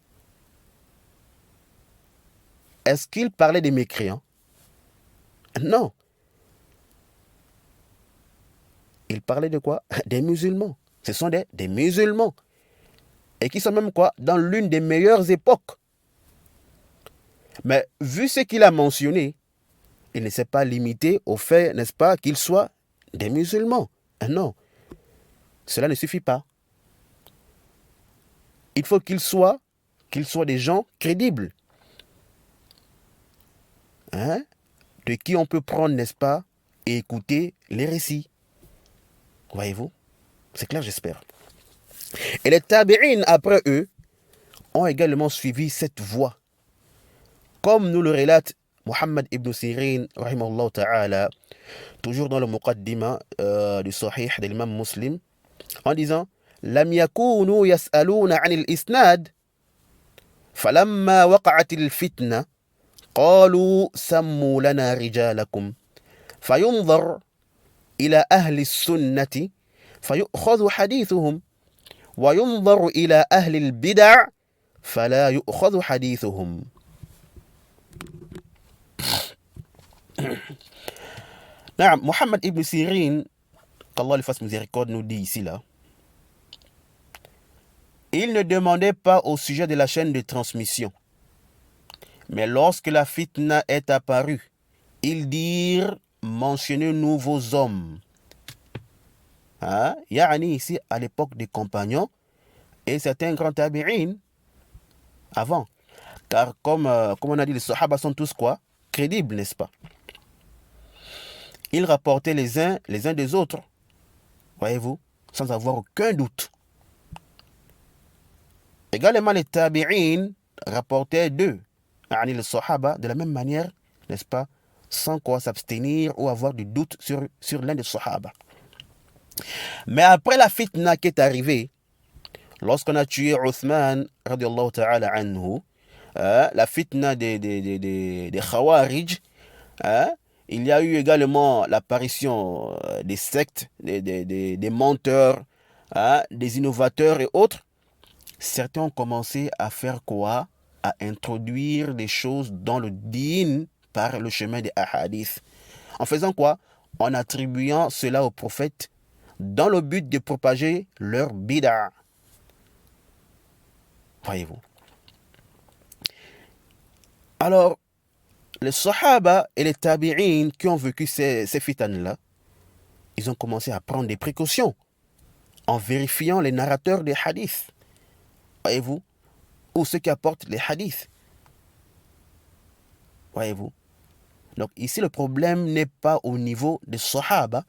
Est-ce qu'il parlait des mécréants? Non. Il parlait de quoi? Des musulmans. Ce sont des musulmans. Et qui sont même quoi? Dans l'une des meilleures époques. Mais vu ce qu'il a mentionné, il ne s'est pas limité au fait, n'est-ce pas, qu'ils soient des musulmans. Non, cela ne suffit pas. Il faut qu'ils soient des gens crédibles, hein, de qui on peut prendre, n'est-ce pas, et écouter les récits. Voyez-vous? C'est clair, j'espère. Et les tabi'in, après eux, ont également suivi cette voie. Comme nous le relate Muhammad ibn Sirin, rahimahullah ta'ala, toujours dans le Muqaddima du Sahih de l'imam Muslim, en disant لم يكونوا يسألون عن الإسناد فلما وقعت الفتنة قالوا سموا لنا رجالكم فينظر إلى أهل السنة فيؤخذ حديثهم وينظر إلى أهل البدع فلا يؤخذ حديثهم. نعم, Muhammad ibn Sirin, qu'Allah lui fasse miséricorde, nous dit ici là, il ne demandait pas au sujet de la chaîne de transmission, mais lorsque la fitna est apparue, ils dirent mentionnez-nous vos hommes. Hein? Yani ici à l'époque des compagnons et certains grands tabi'in avant. Car comme on a dit, les sahaba sont tous quoi? Crédibles, n'est-ce pas? Ils rapportaient les uns des autres, voyez-vous, sans avoir aucun doute. Également les tabi'in rapportaient d'eux, les sahaba, de la même manière, n'est-ce pas, sans quoi s'abstenir ou avoir du doute sur l'un des sahaba. Mais après la fitna qui est arrivée, lorsqu'on a tué Uthman, radiallahu ta'ala anhu, la fitna des Khawarij, il y a eu également l'apparition des sectes, des menteurs, des innovateurs et autres. Certains ont commencé à faire quoi? À introduire des choses dans le din par le chemin des ahadith. En faisant quoi? En attribuant cela aux prophètes dans le but de propager leur bid'a. Voyez-vous. Alors, les sahaba et les tabi'in qui ont vécu ces fitanes-là, ils ont commencé à prendre des précautions en vérifiant les narrateurs des hadiths. Voyez-vous, ou ceux qui apportent les hadiths. Voyez-vous. Donc ici, le problème n'est pas au niveau des sahaba,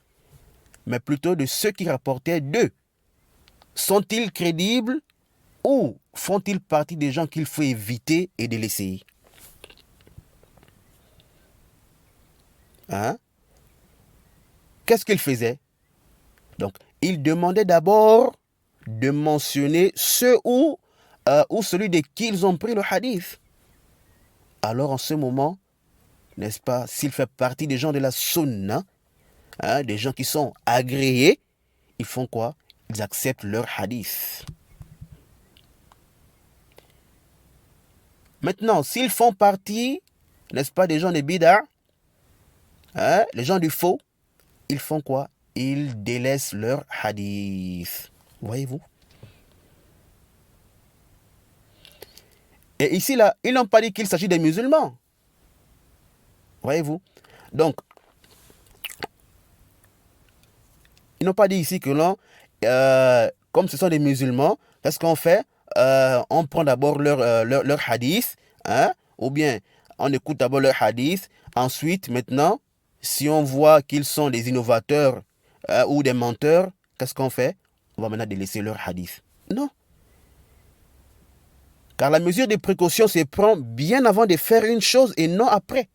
mais plutôt de ceux qui rapportaient d'eux. Sont-ils crédibles ou font-ils partie des gens qu'il faut éviter et délaisser? Hein? Qu'est-ce qu'ils faisaient? Donc, ils demandaient d'abord de mentionner ceux ou celui de qui ils ont pris le hadith. Alors en ce moment, n'est-ce pas, s'il fait partie des gens de la sunna, des gens qui sont agréés, ils font quoi? Ils acceptent leur hadith. Maintenant, s'ils font partie, n'est-ce pas, des gens de bid'a, les gens du faux, ils font quoi? Ils délaissent leur hadith. Voyez-vous? Et ici, là, ils n'ont pas dit qu'il s'agit des musulmans. Voyez-vous? Donc, ils n'ont pas dit ici que non, comme ce sont des musulmans, qu'est-ce qu'on fait? On prend d'abord leur hadith, ou bien on écoute d'abord leur hadith, ensuite, maintenant, si on voit qu'ils sont des innovateurs ou des menteurs, qu'est-ce qu'on fait? On va maintenant délaisser leur hadith. Non. Car la mesure de précaution se prend bien avant de faire une chose et non après.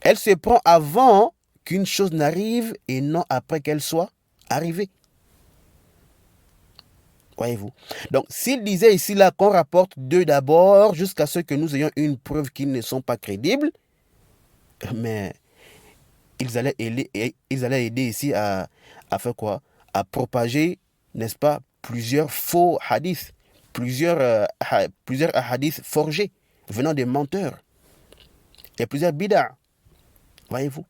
Elle se prend avant qu'une chose n'arrive et non après qu'elle soit arrivée. Voyez-vous. Donc, s'il disait ici là qu'on rapporte d'eux d'abord jusqu'à ce que nous ayons une preuve qu'ils ne sont pas crédibles, mais ils allaient aider ici à faire quoi? À propager, n'est-ce pas, plusieurs faux hadiths, plusieurs hadiths forgés venant des menteurs. Il y a plusieurs bid'a. Voyez-vous.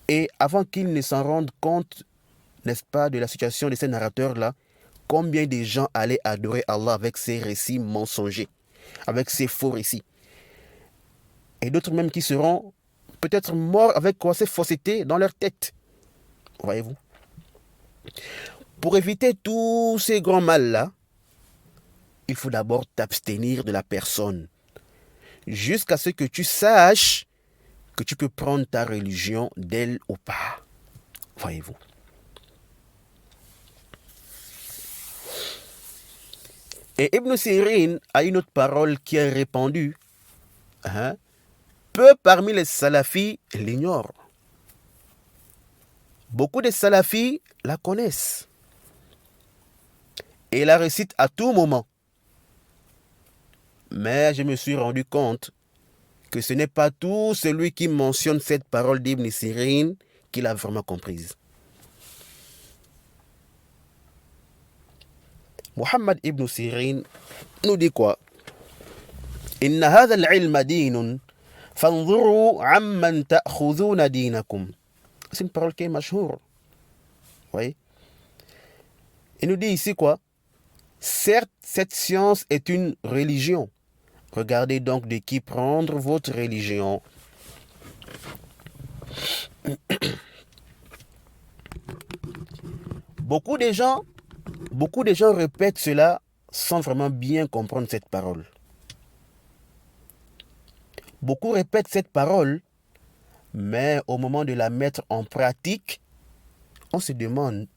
Et avant qu'ils ne s'en rendent compte, n'est-ce pas, de la situation de ces narrateurs-là, combien de gens allaient adorer Allah avec ces récits mensongers? avec ces faux récits. Et d'autres même qui seront peut-être morts avec quoi, ces faussetés dans leur tête. Voyez-vous. Pour éviter tous ces grands mâles-là, il faut d'abord t'abstenir de la personne, jusqu'à ce que tu saches que tu peux prendre ta religion d'elle ou pas. Voyez-vous. Et Ibn Sirin a une autre parole qui est répandue. Peu parmi les salafis l'ignorent. Beaucoup de salafis la connaissent et la récitent à tout moment. Mais je me suis rendu compte que ce n'est pas tout celui qui mentionne cette parole d'Ibn Sirin qui l'a vraiment comprise. Muhammad ibn Sirin nous dit quoi? Inna hadha al-ilma dinun fanzuru amman ta'khudhuna dinakum. C'est une parole qui est mashhour. Oui. Il nous dit ici quoi? Certes, cette science est une religion. Regardez donc de qui prendre votre religion. Beaucoup de gens répètent cela sans vraiment bien comprendre cette parole. Beaucoup répètent cette parole, mais au moment de la mettre en pratique, on se demande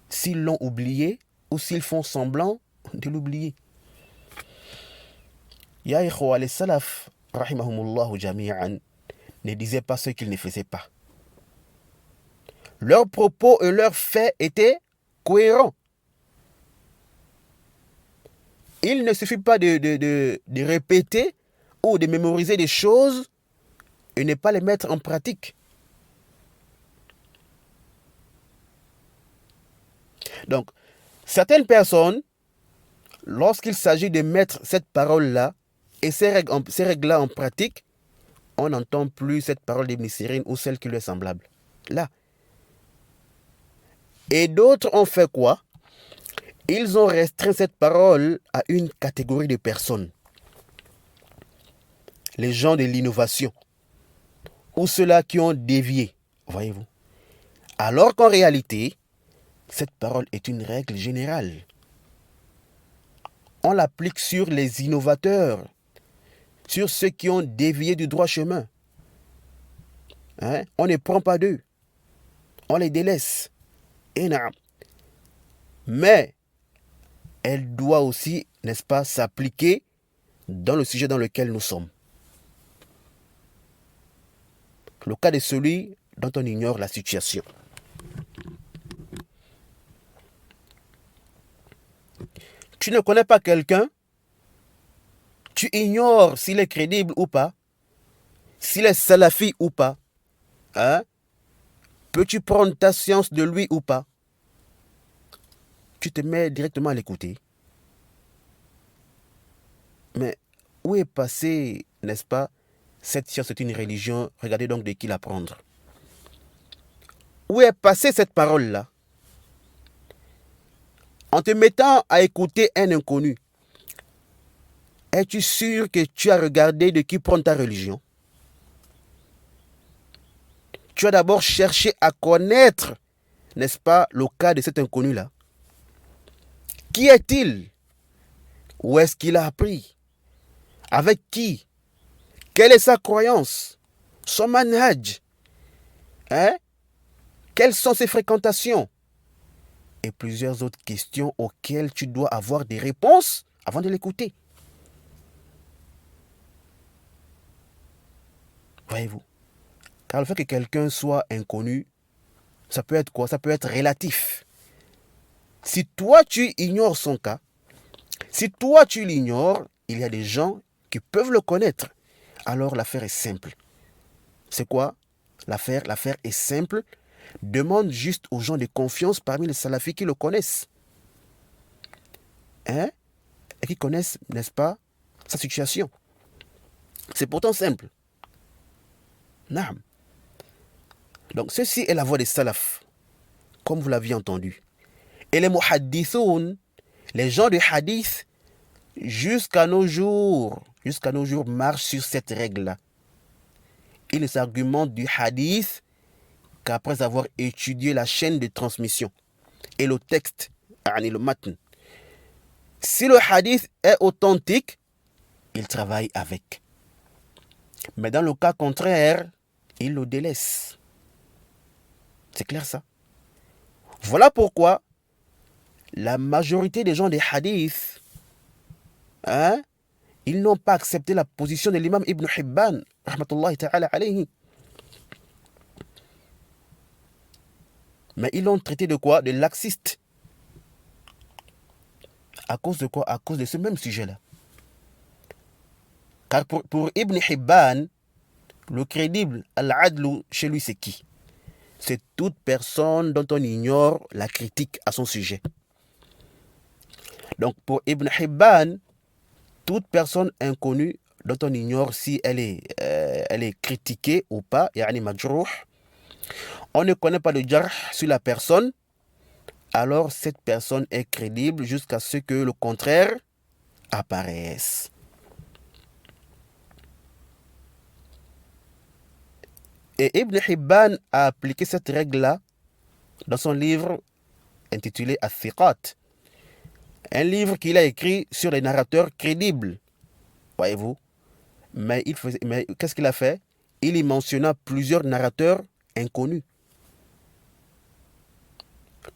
s'ils l'ont oublié ou s'ils font semblant de l'oublier. Ya ikhwa, les salaf, rahimahumullahu jami'an, ne disaient pas ce qu'ils ne faisaient pas. Leurs propos et leurs faits étaient cohérents. Il ne suffit pas de répéter ou de mémoriser des choses et ne pas les mettre en pratique. Donc, certaines personnes, lorsqu'il s'agit de mettre cette parole-là et ces règles-là en pratique, on n'entend plus cette parole d'Ibn Sirin ou celle qui lui est semblable. Là. Et d'autres ont fait quoi? Ils ont restreint cette parole à une catégorie de personnes. Les gens de l'innovation. Ou ceux-là qui ont dévié. Voyez-vous. Alors qu'en réalité, cette parole est une règle générale. On l'applique sur les innovateurs, sur ceux qui ont dévié du droit chemin. On ne prend pas d'eux. On les délaisse. Mais elle doit aussi, n'est-ce pas, s'appliquer dans le sujet dans lequel nous sommes. Le cas de celui dont on ignore la situation. Tu ne connais pas quelqu'un, tu ignores s'il est crédible ou pas, s'il est salafi ou pas. Peux-tu prendre ta science de lui ou pas? Tu te mets directement à l'écouter. Mais où est passée, n'est-ce pas, cette science est une religion, regardez donc de qui la prendre. Où est passée cette parole-là? En te mettant à écouter un inconnu, es-tu sûr que tu as regardé de qui prendre ta religion? Tu as d'abord cherché à connaître, n'est-ce pas, le cas de cet inconnu-là. Qui est-il? Où est-ce qu'il a appris? Avec qui? Quelle est sa croyance? Son manhaj? Quelles sont ses fréquentations? Et plusieurs autres questions auxquelles tu dois avoir des réponses avant de l'écouter. Voyez-vous? Car le fait que quelqu'un soit inconnu, ça peut être quoi? Ça peut être relatif. Si toi tu ignores son cas, si toi tu l'ignores, il y a des gens qui peuvent le connaître. Alors l'affaire est simple. C'est quoi l'affaire? L'affaire est simple. Demande juste aux gens de confiance parmi les salafis qui le connaissent. Et qui connaissent, n'est-ce pas, sa situation. C'est pourtant simple. Naam. Donc ceci est la voix des salafs, comme vous l'aviez entendu. Et les muhaddithoun, les gens de hadith, jusqu'à nos jours, marchent sur cette règle-là. Ils ne s'argumentent du hadith qu'après avoir étudié la chaîne de transmission et le texte, le matn. Si le hadith est authentique, ils travaillent avec. Mais dans le cas contraire, ils le délaissent. C'est clair ça? Voilà pourquoi la majorité des gens des hadiths, ils n'ont pas accepté la position de l'imam Ibn Hibban, rahmatullahi ta'ala alayhi. Mais ils l'ont traité de quoi? De laxiste. À cause de quoi? À cause de ce même sujet-là. Car pour Ibn Hibban, le crédible, al-adlu, chez lui, c'est qui? C'est toute personne dont on ignore la critique à son sujet. Donc pour Ibn Hibban, toute personne inconnue dont on ignore si elle est critiquée ou pas, yani majrouh, on ne connaît pas de jarh sur la personne, alors cette personne est crédible jusqu'à ce que le contraire apparaisse. Et Ibn Hibban a appliqué cette règle-là dans son livre intitulé Al-Thiqat, un livre qu'il a écrit sur les narrateurs crédibles, voyez-vous. Mais qu'est-ce qu'il a fait? Il y mentionna plusieurs narrateurs inconnus.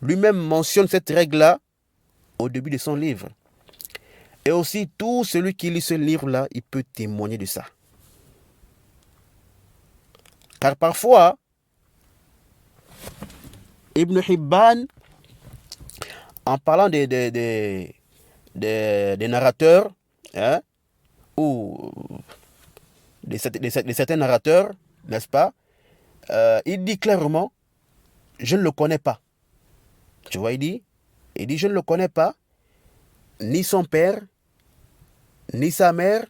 Lui-même mentionne cette règle-là au début de son livre. Et aussi, tout celui qui lit ce livre-là, il peut témoigner de ça. Car parfois, Ibn Hibban, en parlant des narrateurs, ou de certains narrateurs, n'est-ce pas, il dit clairement, je ne le connais pas. Tu vois, il dit, je ne le connais pas, ni son père, ni sa mère.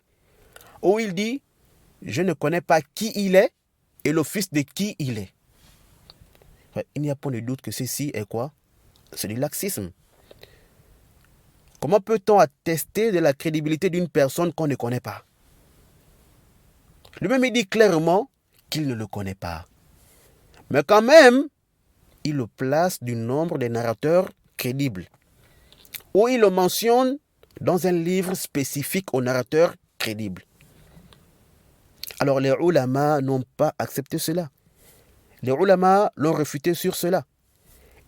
Ou il dit, je ne connais pas qui il est et le fils de qui il est. Il n'y a pas de doute que ceci est quoi? C'est du laxisme. Comment peut-on attester de la crédibilité d'une personne qu'on ne connaît pas? Lui-même, il dit clairement qu'il ne le connaît pas. Mais quand même, il le place du nombre des narrateurs crédibles. Ou il le mentionne dans un livre spécifique aux narrateurs crédibles. Alors les ulama n'ont pas accepté cela. Les ulama l'ont refuté sur cela.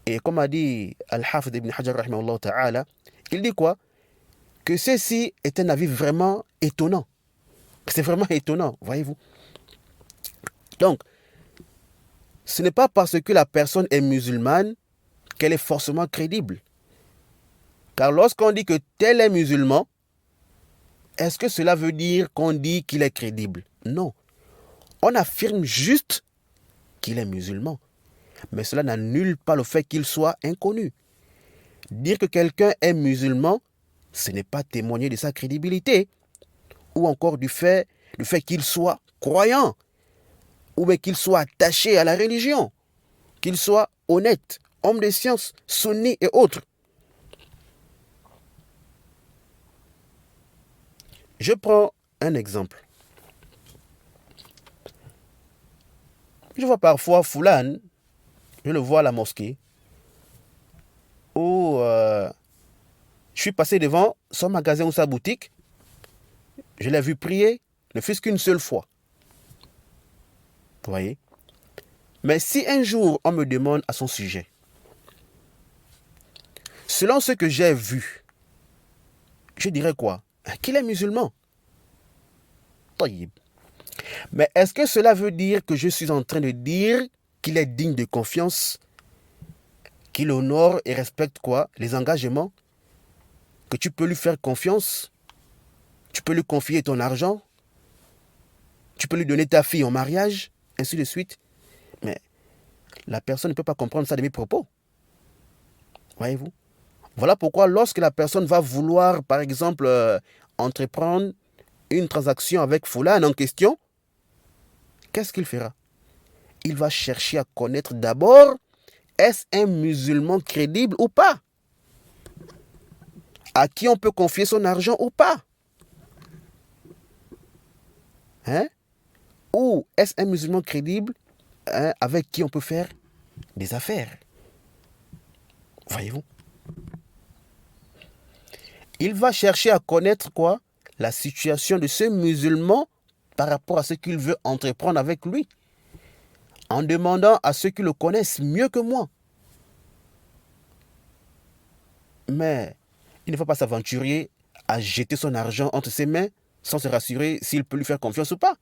Et comme a dit Al-Hafid ibn Hajar rahimahullah ta'ala, il dit quoi? Que ceci est un avis vraiment étonnant. C'est vraiment étonnant, voyez-vous. Donc, ce n'est pas parce que la personne est musulmane qu'elle est forcément crédible. Car lorsqu'on dit que tel est musulman, est-ce que cela veut dire qu'on dit qu'il est crédible? Non. On affirme juste qu'il est musulman. Mais cela n'annule pas le fait qu'il soit inconnu. Dire que quelqu'un est musulman, ce n'est pas témoigner de sa crédibilité. Ou encore du fait qu'il soit croyant. Ou bien qu'il soit attaché à la religion. Qu'il soit honnête, homme de science, sunni et autres. Je prends un exemple. Je vois parfois Foulane, je le vois à la mosquée, où je suis passé devant son magasin ou sa boutique, je l'ai vu prier, ne fût-ce qu'une seule fois. Vous voyez? Mais si un jour on me demande à son sujet, selon ce que j'ai vu, je dirais quoi? Qu'il est musulman. Taïb. Mais est-ce que cela veut dire que je suis en train de dire qu'il est digne de confiance, qu'il honore et respecte quoi? Les engagements, que tu peux lui faire confiance, tu peux lui confier ton argent, tu peux lui donner ta fille en mariage, ainsi de suite. Mais la personne ne peut pas comprendre ça de mes propos. Voyez-vous? Voilà pourquoi lorsque la personne va vouloir, par exemple, entreprendre une transaction avec Foulane en question, qu'est-ce qu'il fera? Il va chercher à connaître d'abord, est-ce un musulman crédible ou pas? à qui on peut confier son argent ou pas? Hein? Ou est-ce un musulman crédible, hein, avec qui on peut faire des affaires? Voyez-vous? Il va chercher à connaître quoi? La situation de ce musulman par rapport à ce qu'il veut entreprendre avec lui, en demandant à ceux qui le connaissent mieux que moi. Mais il ne faut pas s'aventurer à jeter son argent entre ses mains sans se rassurer s'il peut lui faire confiance ou pas.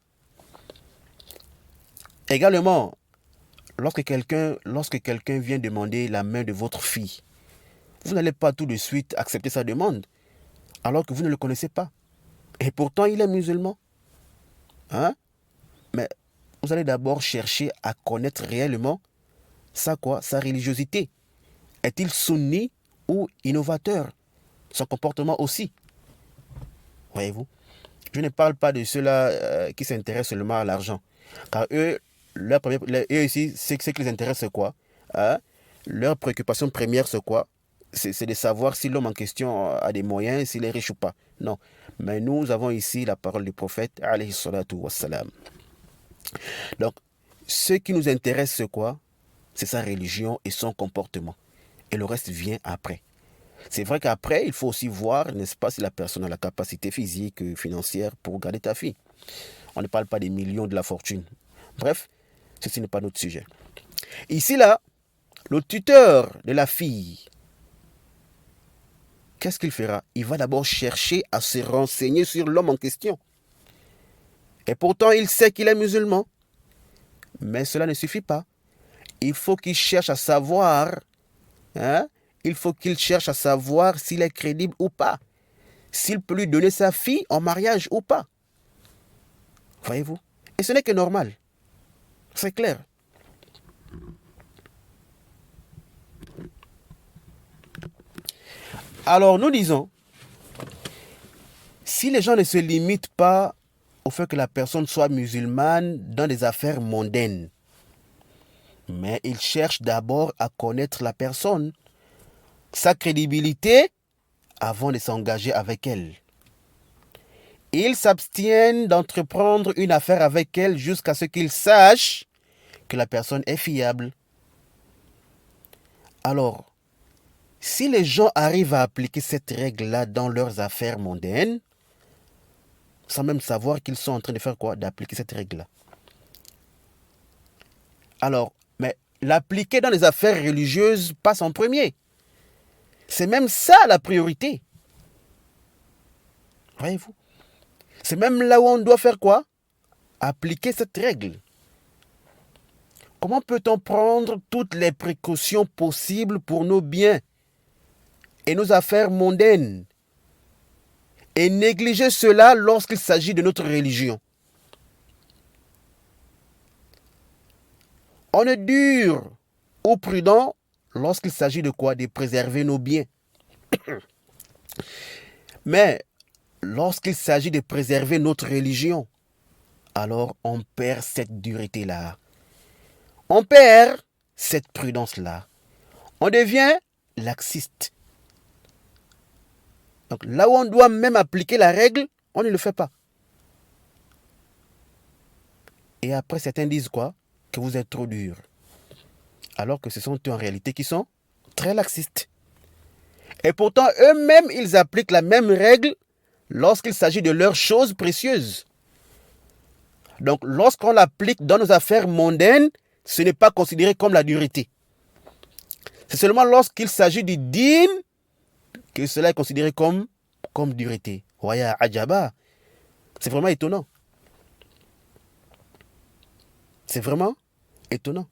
Également, lorsque quelqu'un vient demander la main de votre fille, vous n'allez pas tout de suite accepter sa demande, alors que vous ne le connaissez pas. Et pourtant, il est musulman. Hein? Mais vous allez d'abord chercher à connaître réellement sa religiosité. Est-il sunni ou innovateur? Son comportement aussi. Voyez-vous? Je ne parle pas de ceux-là qui s'intéressent seulement à l'argent. Car eux, eux ici, ce qui les intéresse, c'est quoi? Hein? Leur préoccupation première, c'est quoi? C'est de savoir si l'homme en question a des moyens, s'il est riche ou pas. Non. Mais nous avons ici la parole du prophète, alayhi salatu wassalam. Donc, ce qui nous intéresse, c'est quoi? C'est sa religion et son comportement. Et le reste vient après. C'est vrai qu'après, il faut aussi voir, n'est-ce pas, si la personne a la capacité physique, financière pour garder ta fille. On ne parle pas des millions, de la fortune. Bref, ceci n'est pas notre sujet. Ici, là, le tuteur de la fille, qu'est-ce qu'il fera? Il va d'abord chercher à se renseigner sur l'homme en question. Et pourtant, il sait qu'il est musulman. Mais cela ne suffit pas. Il faut qu'il cherche à savoir, hein? Il faut qu'il cherche à savoir s'il est crédible ou pas. S'il peut lui donner sa fille en mariage ou pas. Voyez-vous? Et ce n'est que normal. C'est clair. Alors nous disons, si les gens ne se limitent pas au fait que la personne soit musulmane dans des affaires mondaines, mais ils cherchent d'abord à connaître la personne, sa crédibilité, avant de s'engager avec elle. Ils s'abstiennent d'entreprendre une affaire avec elle jusqu'à ce qu'ils sachent que la personne est fiable. Alors, si les gens arrivent à appliquer cette règle-là dans leurs affaires mondaines, sans même savoir qu'ils sont en train de faire quoi? D'appliquer cette règle-là. Alors, mais l'appliquer dans les affaires religieuses passe en premier. C'est même ça la priorité. Voyez-vous? C'est même là où on doit faire quoi? Appliquer cette règle. Comment peut-on prendre toutes les précautions possibles pour nos biens et nos affaires mondaines et négliger cela lorsqu'il s'agit de notre religion? On est dur ou prudent lorsqu'il s'agit de quoi? De préserver nos biens. Mais lorsqu'il s'agit de préserver notre religion, alors on perd cette dureté-là. On perd cette prudence-là. On devient laxiste. Donc là où on doit même appliquer la règle, on ne le fait pas. Et après, certains disent quoi? Que vous êtes trop dur. Alors que ce sont eux en réalité qui sont très laxistes. Et pourtant, eux-mêmes, ils appliquent la même règle lorsqu'il s'agit de leurs choses précieuses. Donc, lorsqu'on l'applique dans nos affaires mondaines, ce n'est pas considéré comme la dureté. C'est seulement lorsqu'il s'agit du dîn que cela est considéré comme dureté. Waya ajaba. C'est vraiment étonnant. C'est vraiment étonnant.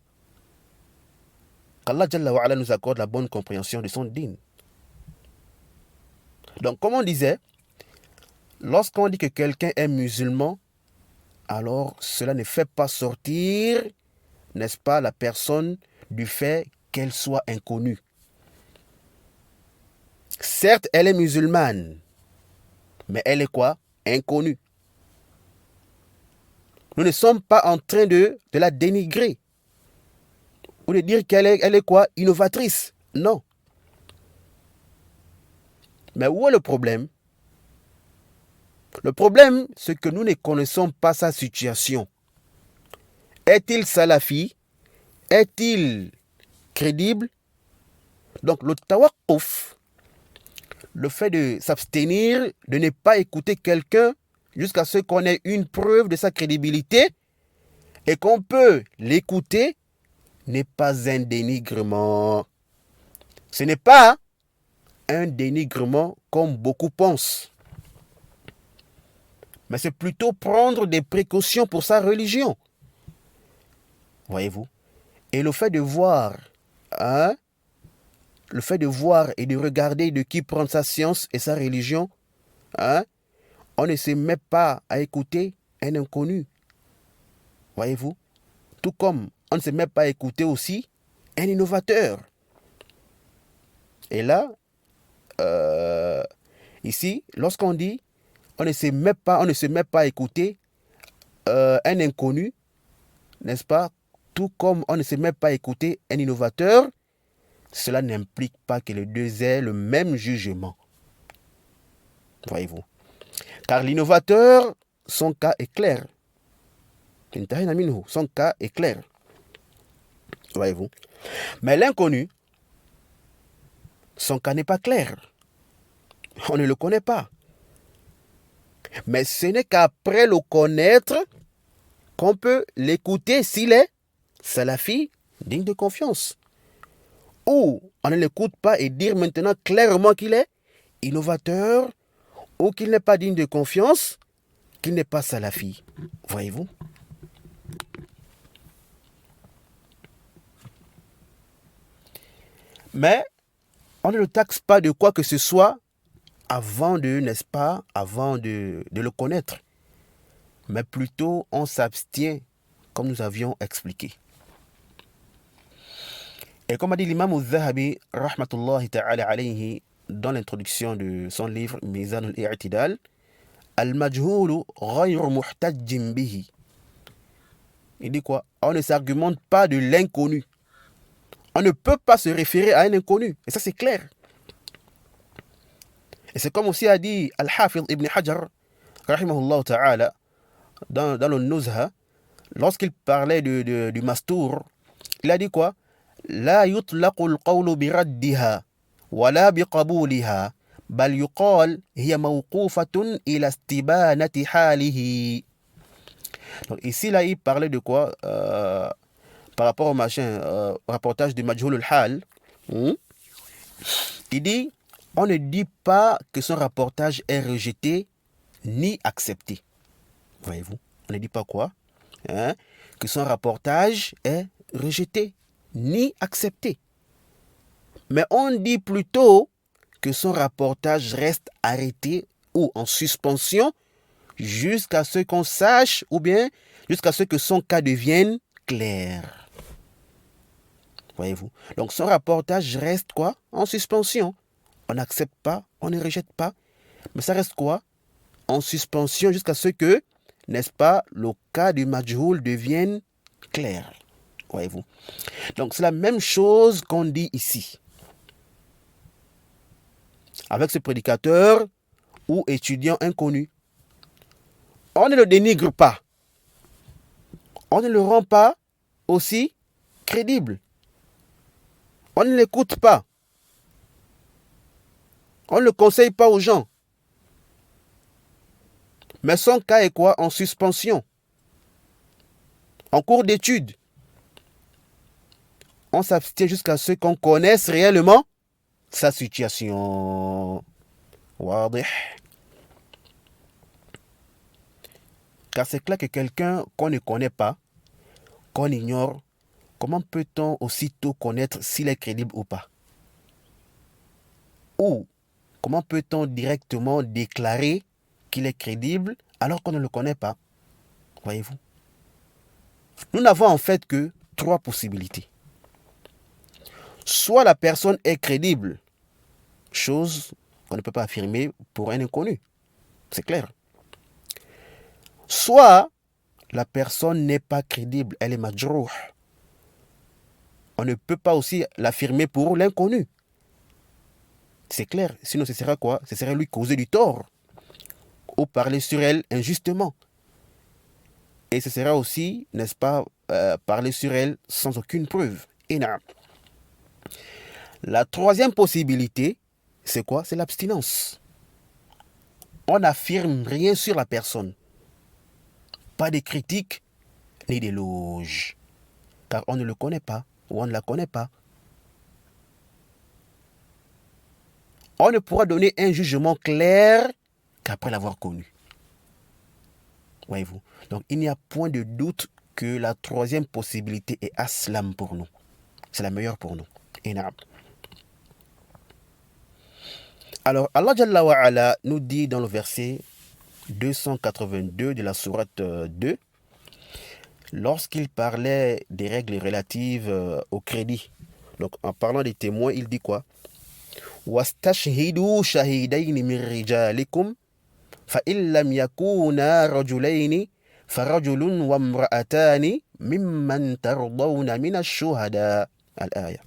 Qu'Allah Jalla wa Ala nous accorde la bonne compréhension de son dîn. Donc, comme on disait, lorsqu'on dit que quelqu'un est musulman, alors cela ne fait pas sortir, n'est-ce pas, la personne du fait qu'elle soit inconnue. Certes, elle est musulmane, mais elle est quoi? Inconnue. Nous ne sommes pas en train de la dénigrer ou de dire qu'elle est quoi? Innovatrice. Non. Mais où est le problème? Le problème, c'est que nous ne connaissons pas sa situation. Est-il salafi? Est-il crédible? Donc le tawaqquf, le fait de s'abstenir, de ne pas écouter quelqu'un jusqu'à ce qu'on ait une preuve de sa crédibilité et qu'on peut l'écouter, n'est pas un dénigrement. Ce n'est pas un dénigrement comme beaucoup pensent. Mais c'est plutôt prendre des précautions pour sa religion. Voyez-vous? Et le fait de voir, le fait de voir et de regarder de qui prend sa science et sa religion, on ne se met pas à écouter un inconnu. Voyez-vous? Tout comme on ne se met pas à écouter aussi un innovateur. Et là, ici, lorsqu'on dit on ne se met pas à écouter un inconnu, n'est-ce pas? Tout comme on ne se met pas à écouter un innovateur, cela n'implique pas que les deux aient le même jugement. Voyez-vous? Car l'innovateur, son cas est clair. Son cas est clair. Voyez-vous? Mais l'inconnu, son cas n'est pas clair. On ne le connaît pas. Mais ce n'est qu'après le connaître qu'on peut l'écouter s'il est salafi, digne de confiance. Ou on ne l'écoute pas et dire maintenant clairement qu'il est innovateur ou qu'il n'est pas digne de confiance, qu'il n'est pas salafi. Voyez-vous? Mais on ne le taxe pas de quoi que ce soit avant de, n'est-ce pas, avant de le connaître. Mais plutôt on s'abstient, comme nous avions expliqué. Et comme a dit l'imam al-Zahabi, rahmatullahi ta'ala alayhi, dans l'introduction de son livre Mizan al-I'tidal, al-majhulu ghayru muhtajjin bihi. Il dit quoi? On ne s'argumente pas de l'inconnu. On ne peut pas se référer à un inconnu. Et ça, c'est clair. Et c'est comme aussi a dit Al-Hafidh ibn Hajar, rahimahullah ta'ala, dans le Nuzha, lorsqu'il parlait du Mastour, il a dit quoi? La yutlaqu al-qawlu biraddiha, wa la biqabuliha, bal yuqal hiya mawqufatun ila istibanati halihi. Donc ici, là, il parlait de quoi? Par rapport au rapportage du Majhul al-Hal. Il dit, on ne dit pas que son rapportage est rejeté ni accepté. Voyez-vous? On ne dit pas quoi? Que son rapportage est rejeté ni accepté. Mais on dit plutôt que son rapportage reste arrêté ou en suspension jusqu'à ce qu'on sache ou bien jusqu'à ce que son cas devienne clair. Voyez-vous? Donc son rapportage reste quoi? En suspension. On n'accepte pas, on ne rejette pas. Mais ça reste quoi? En suspension jusqu'à ce que, n'est-ce pas, le cas du majhoul devienne clair. Voyez-vous? Donc c'est la même chose qu'on dit ici. Avec ce prédicateur ou étudiant inconnu. On ne le dénigre pas. On ne le rend pas aussi crédible. On ne l'écoute pas. On ne le conseille pas aux gens. Mais son cas est quoi? En suspension. En cours d'étude. On s'abstient jusqu'à ce qu'on connaisse réellement sa situation. Wadih. Car c'est clair que quelqu'un qu'on ne connaît pas, qu'on ignore, comment peut-on aussitôt connaître s'il est crédible ou pas? Ou comment peut-on directement déclarer qu'il est crédible alors qu'on ne le connaît pas? Voyez-vous? Nous n'avons en fait que 3 possibilités. Soit la personne est crédible, chose qu'on ne peut pas affirmer pour un inconnu. C'est clair. Soit la personne n'est pas crédible, elle est majrouh. On ne peut pas aussi l'affirmer pour l'inconnu. C'est clair. Sinon, ce serait quoi? Ce serait lui causer du tort ou parler sur elle injustement. Et ce sera aussi, n'est-ce pas, parler sur elle sans aucune preuve. Et non. La troisième possibilité, c'est quoi? C'est l'abstinence. On n'affirme rien sur la personne. Pas de critiques ni d'éloges. Car on ne le connaît pas ou on ne la connaît pas. On ne pourra donner un jugement clair qu'après l'avoir connu. Voyez-vous. Donc il n'y a point de doute que la troisième possibilité est aslam pour nous. C'est la meilleure pour nous. Inab. Alors Allah Jalla wa Ala nous dit dans le verset 282 de la sourate 2, lorsqu'il parlait des règles relatives au crédit. Donc en parlant des témoins, il dit quoi? وَاسْتَشْهِدُوا شَهِيدَيْنِ مِنْ رِجَالِكُمْ فَإِنْ لَمْ يَكُونَا رَجُلَيْنِ فَرَجُلٌ وَامْرَأَتَانِ مِمَّنْ تَرْضَوْنَ مِنَ الشُّهَدَاءِ Al-Aya.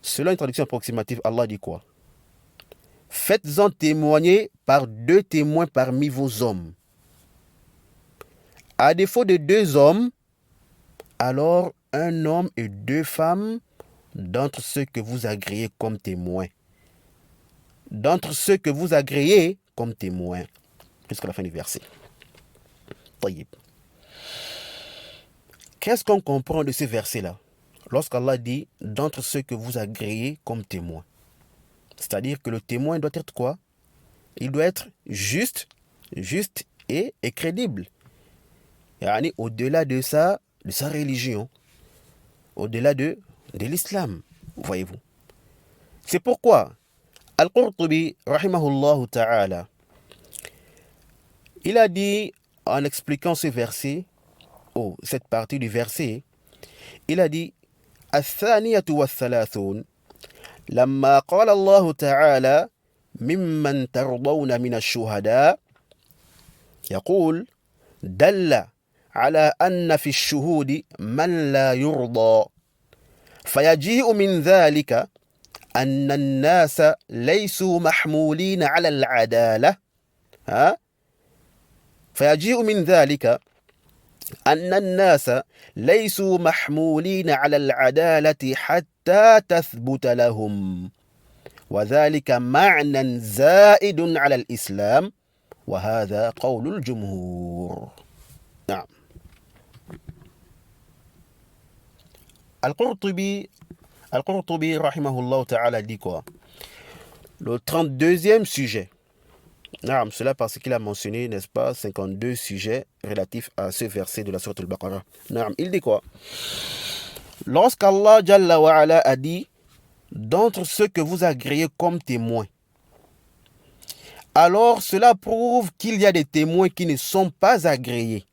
Selon une traduction approximative, Allah dit quoi? Faites-en témoigner par 2 témoins parmi vos hommes. À défaut de 2 hommes, alors un homme et 2 femmes d'entre ceux que vous agréez comme témoins. D'entre ceux que vous agréez comme témoins. Jusqu'à la fin du verset. Taïb. Qu'est-ce qu'on comprend de ce verset-là? Lorsqu'Allah dit « d'entre ceux que vous agréez comme témoins ». C'est-à-dire que le témoin doit être quoi? Il doit être juste et crédible. Yani, au-delà de sa religion, au-delà de l'islam, voyez-vous. C'est pourquoi Al-Qurtubi, rahimahullah ta'ala, il a dit, en expliquant ce verset, cette partie du verset, il a dit الثانية والثلاثون لما قال الله تعالى ممن ترضون من الشهداء يقول دل على أن في الشهود من لا يرضى فيجيء من ذلك أن الناس ليسوا محمولين على العدالة فيجيء من ذلك أن الناس ليسوا محمولين على العدالة حتى تثبت لهم وذلك معنى زائد على الإسلام وهذا قول الجمهور. نعم. Al-Qurtubi rahimahullah ta'ala dit quoi? Le 32e sujet. Non, cela parce qu'il a mentionné, n'est-ce pas, 52 sujets relatifs à ce verset de la sourate Al-Baqarah. Non, il dit quoi? Lorsqu'Allah Jalla wa Ala a dit d'entre ceux que vous agréez comme témoins, alors cela prouve qu'il y a des témoins qui ne sont pas agréés.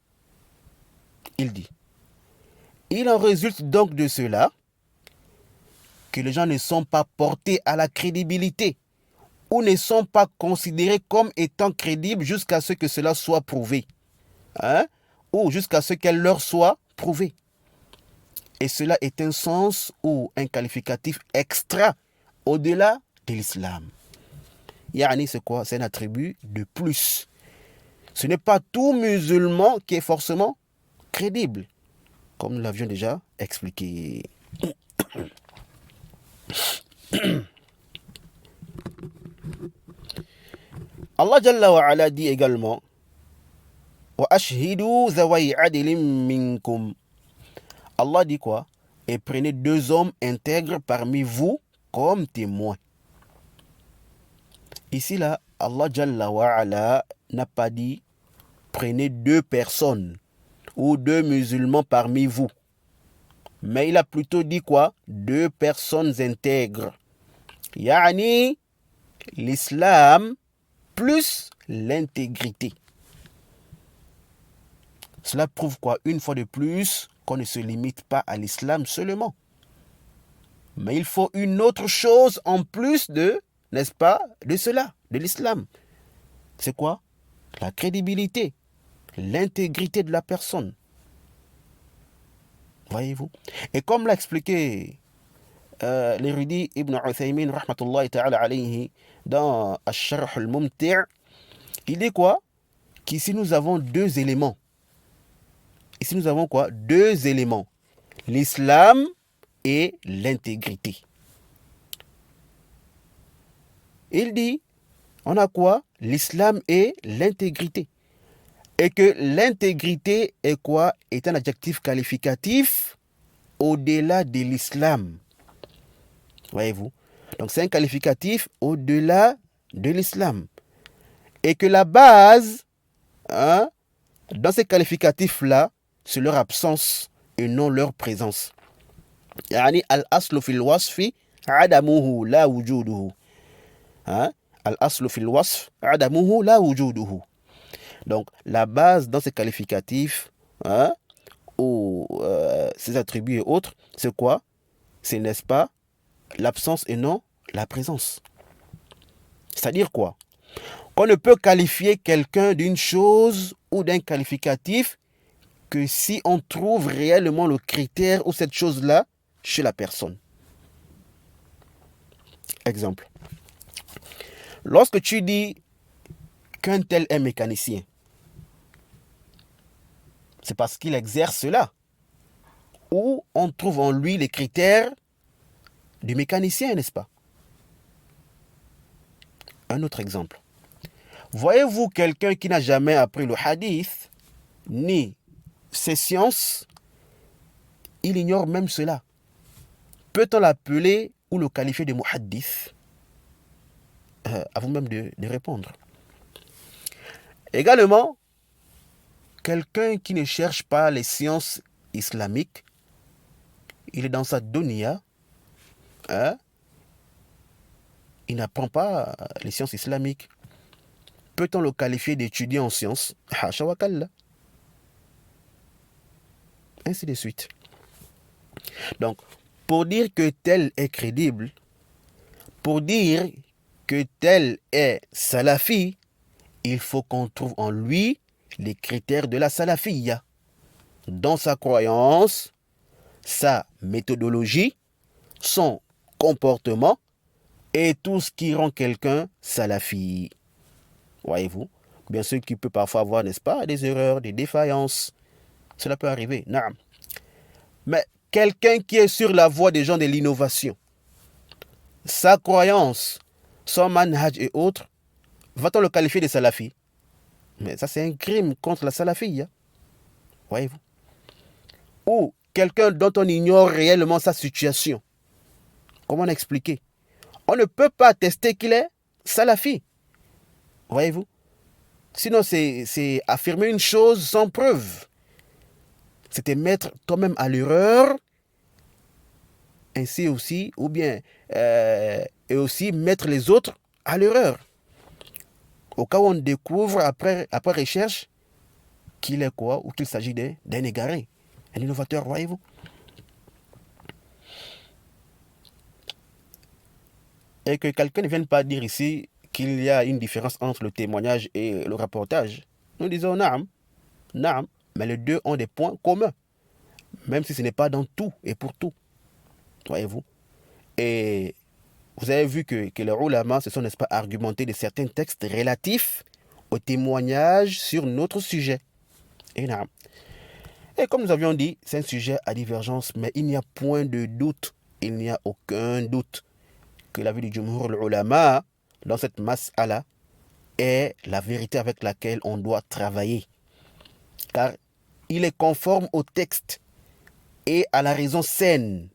Il dit, il en résulte donc de cela que les gens ne sont pas portés à la crédibilité ou ne sont pas considérés comme étant crédibles jusqu'à ce que cela soit prouvé, ou jusqu'à ce qu'elle leur soit prouvée. Et cela est un sens ou un qualificatif extra au-delà de l'islam. Yani, c'est quoi? C'est un attribut de plus. Ce n'est pas tout musulman qui est forcément crédible, comme nous l'avions déjà expliqué. Allah Jalla wa Ala dit également wa ashhidu zawi adlin minkum. Allah dit quoi? Et prenez 2 hommes intègres parmi vous comme témoins. Ici là, Allah Jalla wa Ala n'a pas dit prenez 2 personnes ou 2 musulmans parmi vous. Mais il a plutôt dit quoi? 2 personnes intègres. Yani l'islam plus l'intégrité. Cela prouve quoi? Une fois de plus, qu'on ne se limite pas à l'islam seulement. Mais il faut une autre chose en plus de, n'est-ce pas, de cela, de l'islam. C'est quoi? La crédibilité, l'intégrité de la personne. Voyez-vous? Et comme l'a expliqué l'érudit Ibn Uthaymin, rahmatullahi ta'ala alayhi, dans Ash-Sharh al-Mumti', il dit quoi? Qu'ici nous avons deux éléments. Ici nous avons quoi? Deux éléments. L'islam et l'intégrité. Il dit, on a quoi? L'islam et l'intégrité. Et que l'intégrité est quoi? Est un adjectif qualificatif au-delà de l'islam. Voyez-vous? Donc c'est un qualificatif au-delà de l'islam. Et que la base, dans ces qualificatifs-là, c'est leur absence et non leur présence. يعني الأصل في الوصف عدمه لا وجوده. الأصل في الوصف عدمه لا وجوده. Donc, la base dans ces qualificatifs, ou ces attributs et autres, c'est quoi? C'est, n'est-ce pas, l'absence et non la présence. C'est-à-dire quoi? Qu'on ne peut qualifier quelqu'un d'une chose ou d'un qualificatif que si on trouve réellement le critère ou cette chose-là chez la personne. Exemple. Lorsque tu dis qu'un tel est mécanicien, c'est parce qu'il exerce cela. Ou on trouve en lui les critères du mécanicien, n'est-ce pas? Un autre exemple. Voyez-vous quelqu'un qui n'a jamais appris le hadith, ni ses sciences, il ignore même cela. Peut-on l'appeler ou le qualifier de muhaddith? À vous-même de répondre. Également, quelqu'un qui ne cherche pas les sciences islamiques, il est dans sa dunya, il n'apprend pas les sciences islamiques. Peut-on le qualifier d'étudiant en sciences? Hasha wa kalla. Ainsi de suite. Donc, pour dire que tel est crédible, pour dire que tel est salafi, il faut qu'on trouve en lui les critères de la salafiyya. Dans sa croyance, sa méthodologie, son comportement et tout ce qui rend quelqu'un salafi. Voyez-vous? Bien sûr qu'il peut parfois avoir, n'est-ce pas, des erreurs, des défaillances. Cela peut arriver. Naam. Mais quelqu'un qui est sur la voie des gens de l'innovation, sa croyance, son manhaj et autres, va-t-on le qualifier de salafi? Mais ça, c'est un crime contre la salafiyya. Voyez-vous? Ou quelqu'un dont on ignore réellement sa situation. Comment expliquer? On ne peut pas attester qu'il est salafi. Voyez-vous? Sinon, c'est affirmer une chose sans preuve. C'est te mettre toi-même à l'erreur, ainsi aussi, ou bien, et aussi mettre les autres à l'erreur. Au cas où on découvre après recherche qu'il est quoi, ou qu'il s'agit d'un égaré, un innovateur, voyez-vous. Et que quelqu'un ne vienne pas dire ici qu'il y a une différence entre le témoignage et le reportage. Nous disons naam, mais les deux ont des points communs, même si ce n'est pas dans tout et pour tout. Voyez-vous. Et vous avez vu que les ulama se sont, n'est-ce pas, argumentés de certains textes relatifs au témoignage sur notre sujet. Et comme nous avions dit, c'est un sujet à divergence, mais il n'y a point de doute, il n'y a aucun doute que l'avis du Jumhur al-Ulama dans cette mas'ala est la vérité avec laquelle on doit travailler. Car il est conforme au texte et à la raison saine,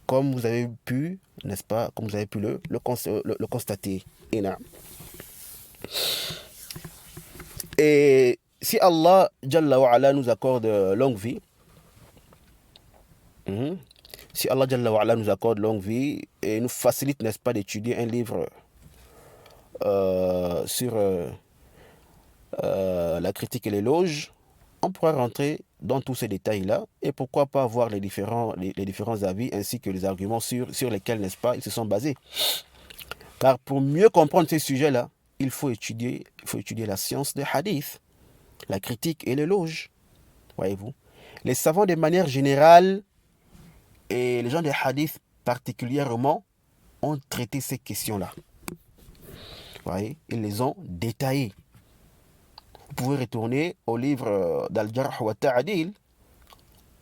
comme vous avez pu, n'est-ce pas, comme vous avez pu le constater. Et si Allah Jalla wa Ala nous accorde longue vie, si Allah Jalla wa Ala nous accorde longue vie et nous facilite, n'est-ce pas, d'étudier un livre sur la critique et l'éloge, on pourra rentrer dans tous ces détails-là et pourquoi pas voir les différents avis ainsi que les arguments sur lesquels, n'est-ce pas, ils se sont basés. Car pour mieux comprendre ces sujets-là, il faut étudier la science des hadiths, la critique et l'éloge. Voyez-vous. Les savants, de manière générale, et les gens des hadiths particulièrement ont traité ces questions-là. Vous voyez, ils les ont détaillées. Vous pouvez retourner au livre d'Al-Jarh wa Ta'adil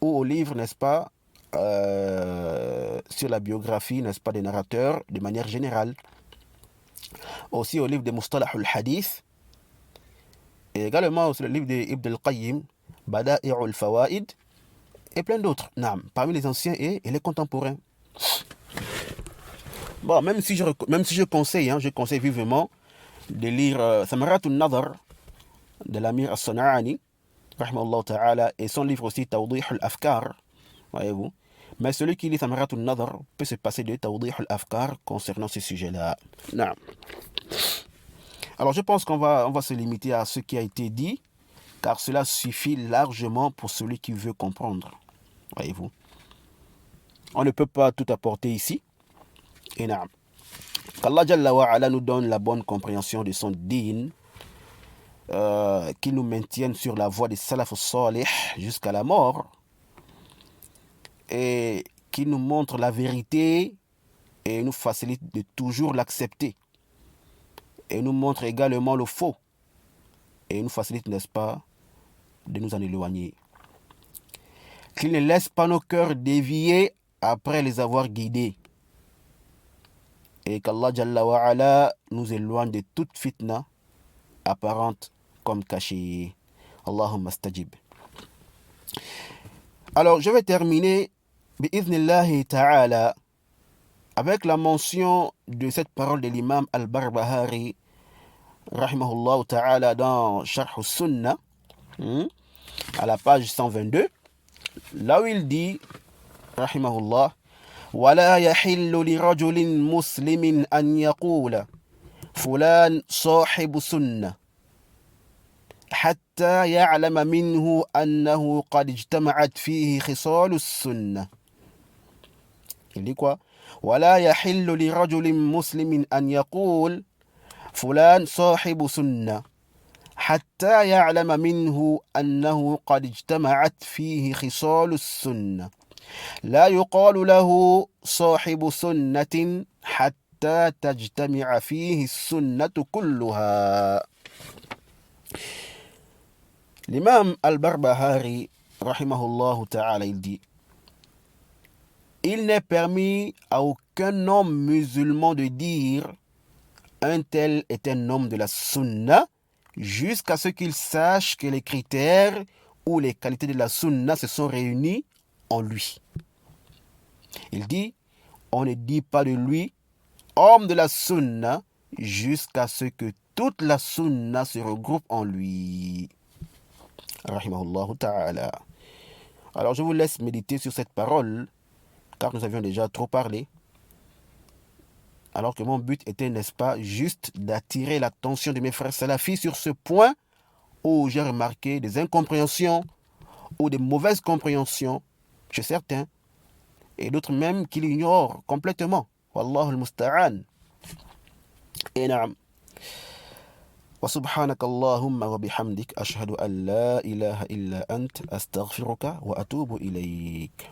ou au livre, n'est-ce pas, sur la biographie, n'est-ce pas, des narrateurs de manière générale. Aussi au livre de Mustalah al-Hadith et également sur le livre d'Ibn al-Qayyim, Bada'i' al-Fawaid et plein d'autres, parmi les anciens et les contemporains. Bon, même si je conseille, je conseille vivement de lire Thamarat al-Nadar de l'Amir al-Sana'ani, rahimahullah ta'ala, et son livre aussi Tawdih al-Afkar, voyez-vous. Mais celui qui lit Thamarat al-Nadar peut se passer de Tawdih al-Afkar concernant ce sujet-là. Alors je pense qu'on va se limiter à ce qui a été dit, car cela suffit largement pour celui qui veut comprendre. Voyez-vous. On ne peut pas tout apporter ici. Et qu'Allah Jalla wa Ala nous donne la bonne compréhension de son dîn, qui nous maintienne sur la voie des salaf salih jusqu'à la mort, et qui nous montre la vérité et nous facilite de toujours l'accepter, et nous montre également le faux, et nous facilite, n'est-ce pas, de nous en éloigner. Qu'il ne laisse pas nos cœurs dévier après les avoir guidés, et qu'Allah Jalla wa Ala nous éloigne de toute fitna apparente comme cachée. Allahumma stajib. Alors je vais terminer bi'idhnillahi ta'ala avec la mention de cette parole de l'imam al-Barbahari rahimahullah ta'ala dans Sharh al-Sunnah à la page 122, là où il dit rahimahullah: ولا يحل لرجل مسلم أن يقول فلان صاحب سنة حتى يعلم منه أنه قد اجتمعت فيه خصال السنة. Il dit quoi? ولا يحل لرجل مسلم أن يقول فلان صاحب سنة حتى يعلم منه أنه قد اجتمعت فيه خصال السنة. لا يقال له صاحب سنة حتى تجتمع فيه السنة كلها. L'imam al-Barbahari rahimahullah ta'ala, il dit: il n'est permis à aucun homme musulman de dire un tel est un homme de la sunna jusqu'à ce qu'il sache que les critères ou les qualités de la sunna se sont réunis en lui. Il dit: on ne dit pas de lui homme de la sunna jusqu'à ce que toute la sunna se regroupe en lui. Rahimahullah ta'ala. Alors je vous laisse méditer sur cette parole, car nous avions déjà trop parlé, alors que mon but était, n'est-ce pas, juste d'attirer l'attention de mes frères salafis sur ce point où j'ai remarqué des incompréhensions ou des mauvaises compréhensions chez certains, et d'autres même qui l'ignorent complètement. Wallahu al-musta'an. Et na'am. Wa subhanaka Allahumma wa bihamdik ashhadu an la ilaha illa ant astaghfiruka wa atubu ilayk.